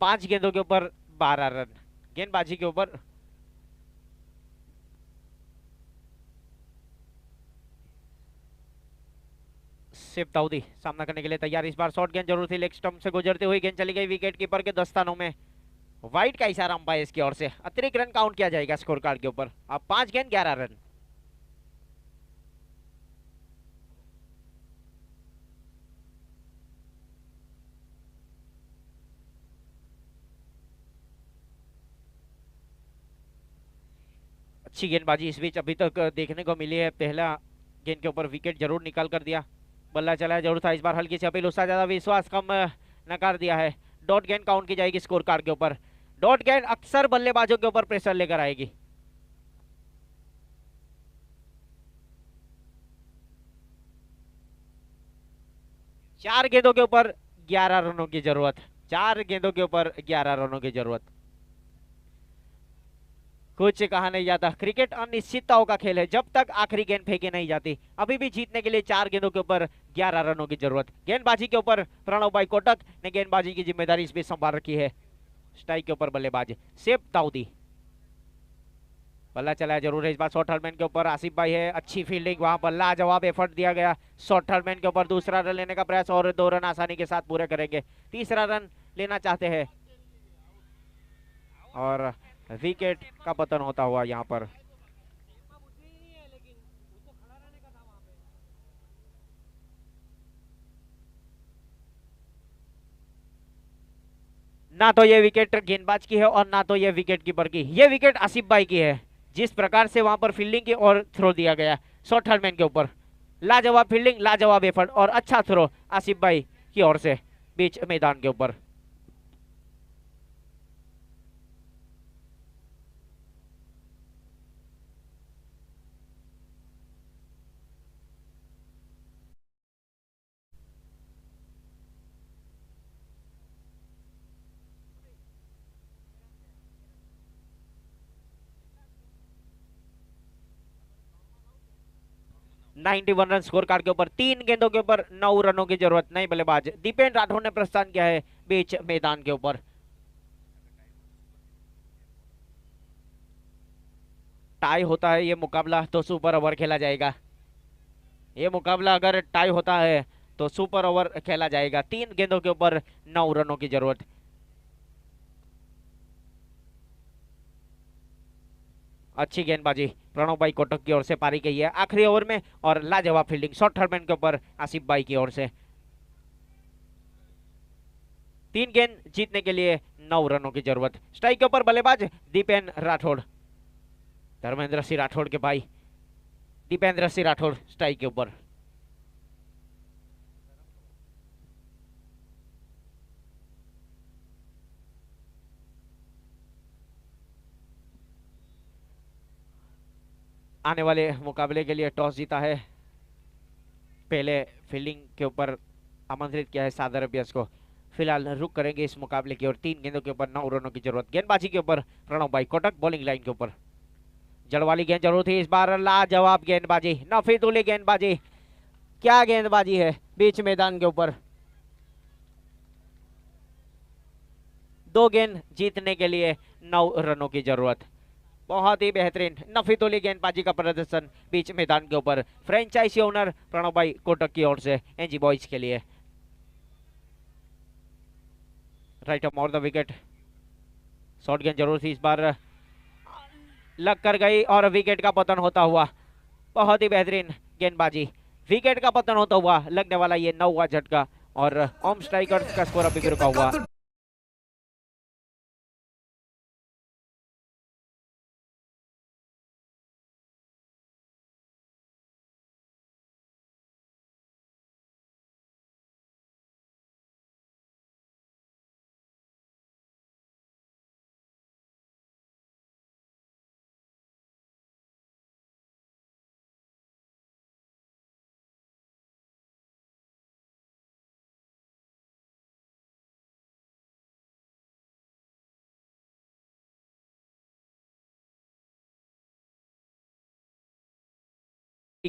पांच गेंदों के ऊपर 12 रन गेंदबाजी के ऊपर। सिप दाऊदी सामना करने के लिए तैयार। इस बार शॉर्ट गेंद जरूर थी, लेग स्टंप से गुजरती हुई गेंद चली गई विकेट कीपर के दस्तानों में। वाइड का इशारा अंपायर की ओर से, अतिरिक्त रन काउंट किया जाएगा स्कोर कार्ड के ऊपर। अब 5 गेंद 11 रन। अच्छी गेंदबाजी इस बीच अभी तक देखने को मिली है। पहला गेंद के ऊपर विकेट जरूर निकाल कर दिया। बल्ला चलाया जरूर था, इस बार हल्की सी अपील, उसका ज्यादा विश्वास कम नकार दिया है। डॉट गेंद काउंट की जाएगी स्कोर कार्ड के ऊपर। डॉट गेंद अक्सर बल्लेबाजों के ऊपर प्रेशर लेकर आएगी। चार गेंदों के ऊपर 11 रनों की जरूरत। 4 गेंदों के ऊपर 11 रनों की जरूरत। कुछ कहा नहीं जाता, क्रिकेट अनिश्चितताओं का खेल है। जब तक आखिरी गेंद फेंकी नहीं जाती, अभी भी जीतने के लिए 4 गेंदों के ऊपर 11 रनों की जरूरत। गेंदबाजी के ऊपर प्रणव भाई कोटक ने गेंदबाजी की जिम्मेदारी इस बीच संभाल रखी है। स्ट्राइक के ऊपर बल्लेबाज सेफ दाऊदी। बल्ला चलाया जरूर है, इस बार शॉर्ट हरमैन के ऊपर आसिफ भाई है। अच्छी फील्डिंग, वहां पर लाजवाब एफर्ट दिया गया। शॉर्ट हरमैन के ऊपर दूसरा रन लेने का प्रयास और 2 रन आसानी के साथ पूरे करेंगे। तीसरा रन लेना चाहते हैं और विकेट का पतन होता हुआ यहाँ पर। ना तो ये विकेट गेंदबाज की है और ना तो ये विकेट कीपर की। ये विकेट आसिफ भाई की है। जिस प्रकार से वहां पर फील्डिंग की और थ्रो दिया गया शॉर्ट हरमैन के ऊपर, लाजवाब फील्डिंग, लाजवाब एफर्ट और अच्छा थ्रो आसिफ भाई की ओर से बीच मैदान के ऊपर। वन रन स्कोर कार्ड के ऊपर। 3 गेंदों के ऊपर 9 रनों की जरूरत। नहीं बल्लेबाज दीपेन राठौर ने प्रस्थान किया है बीच मैदान के ऊपर। टाई होता है ये मुकाबला तो सुपर ओवर खेला जाएगा। ये मुकाबला अगर टाई होता है तो सुपर ओवर खेला जाएगा। 3 गेंदों के ऊपर 9 रनों की जरूरत। अच्छी गेंदबाजी प्रणव भाई कोटक की ओर से पारी गई है आखिरी ओवर में और लाजवाब फील्डिंग शॉर्ट हरमैन के ऊपर आसिफ भाई की ओर से। 3 गेंद जीतने के लिए 9 रनों की जरूरत। स्ट्राइक के ऊपर बल्लेबाज दीपेन राठौड़, धर्मेंद्र सिंह राठौड़ के भाई दीपेंद्र सिंह राठौड़ स्ट्राइक के ऊपर। आने वाले मुकाबले के लिए टॉस जीता है, पहले फील्डिंग के ऊपर आमंत्रित किया है सादर अभ्यास को। फिलहाल रुक करेंगे इस मुकाबले की और 3 गेंदों के ऊपर 9 रनों की जरूरत। गेंदबाजी के ऊपर प्रणव भाई कोटक, बॉलिंग लाइन के ऊपर जड़ वाली गेंद जरूर थी। इस बार लाजवाब गेंदबाजी, नफीतुली गेंदबाजी, क्या गेंदबाजी है बीच मैदान के ऊपर। 2 गेंद जीतने के लिए 9 रनों की जरूरत। बहुत ही बेहतरीन नफीतुली गेंदबाजी का प्रदर्शन बीच मैदान के ऊपर फ्रेंचाइजी ओनर प्रणव भाई कोटक की ओर से एनजी बॉयज के लिए। Right of more the wicket. Short गेंद जरूर थी, इस बार लग कर गई और विकेट का पतन होता हुआ। बहुत ही बेहतरीन गेंदबाजी, विकेट का पतन होता हुआ लगने वाला ये 9वां झटका और ओम स्ट्राइकर्स का स्कोर अभी भी रुका हुआ।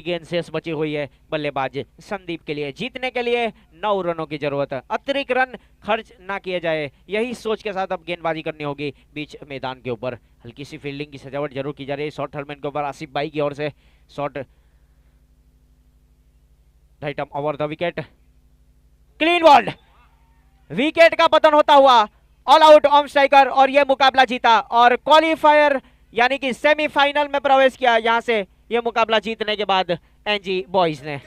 की गेंद शेष बची हुई है बल्लेबाज संदीप के लिए। जीतने के लिए 9 रनों की जरूरत है, अतिरिक्त रन खर्च ना किए जाए, यही सोच के साथ अब गेंदबाजी करनी होगी बीच मैदान के ऊपर। हल्की सी फील्डिंग की सजावट जरूर की जा रही है। शॉट हेलमेट के ऊपर आसिफ भाई की ओर से shot, right arm over the wicket, clean ball, wicket का पतन होता हुआ ऑल आउट ऑन स्ट्राइकर और यह मुकाबला जीता और क्वालिफायर यानी कि सेमीफाइनल में प्रवेश किया। यहां से यह मुकाबला जीतने के बाद एनजी बॉयज ने।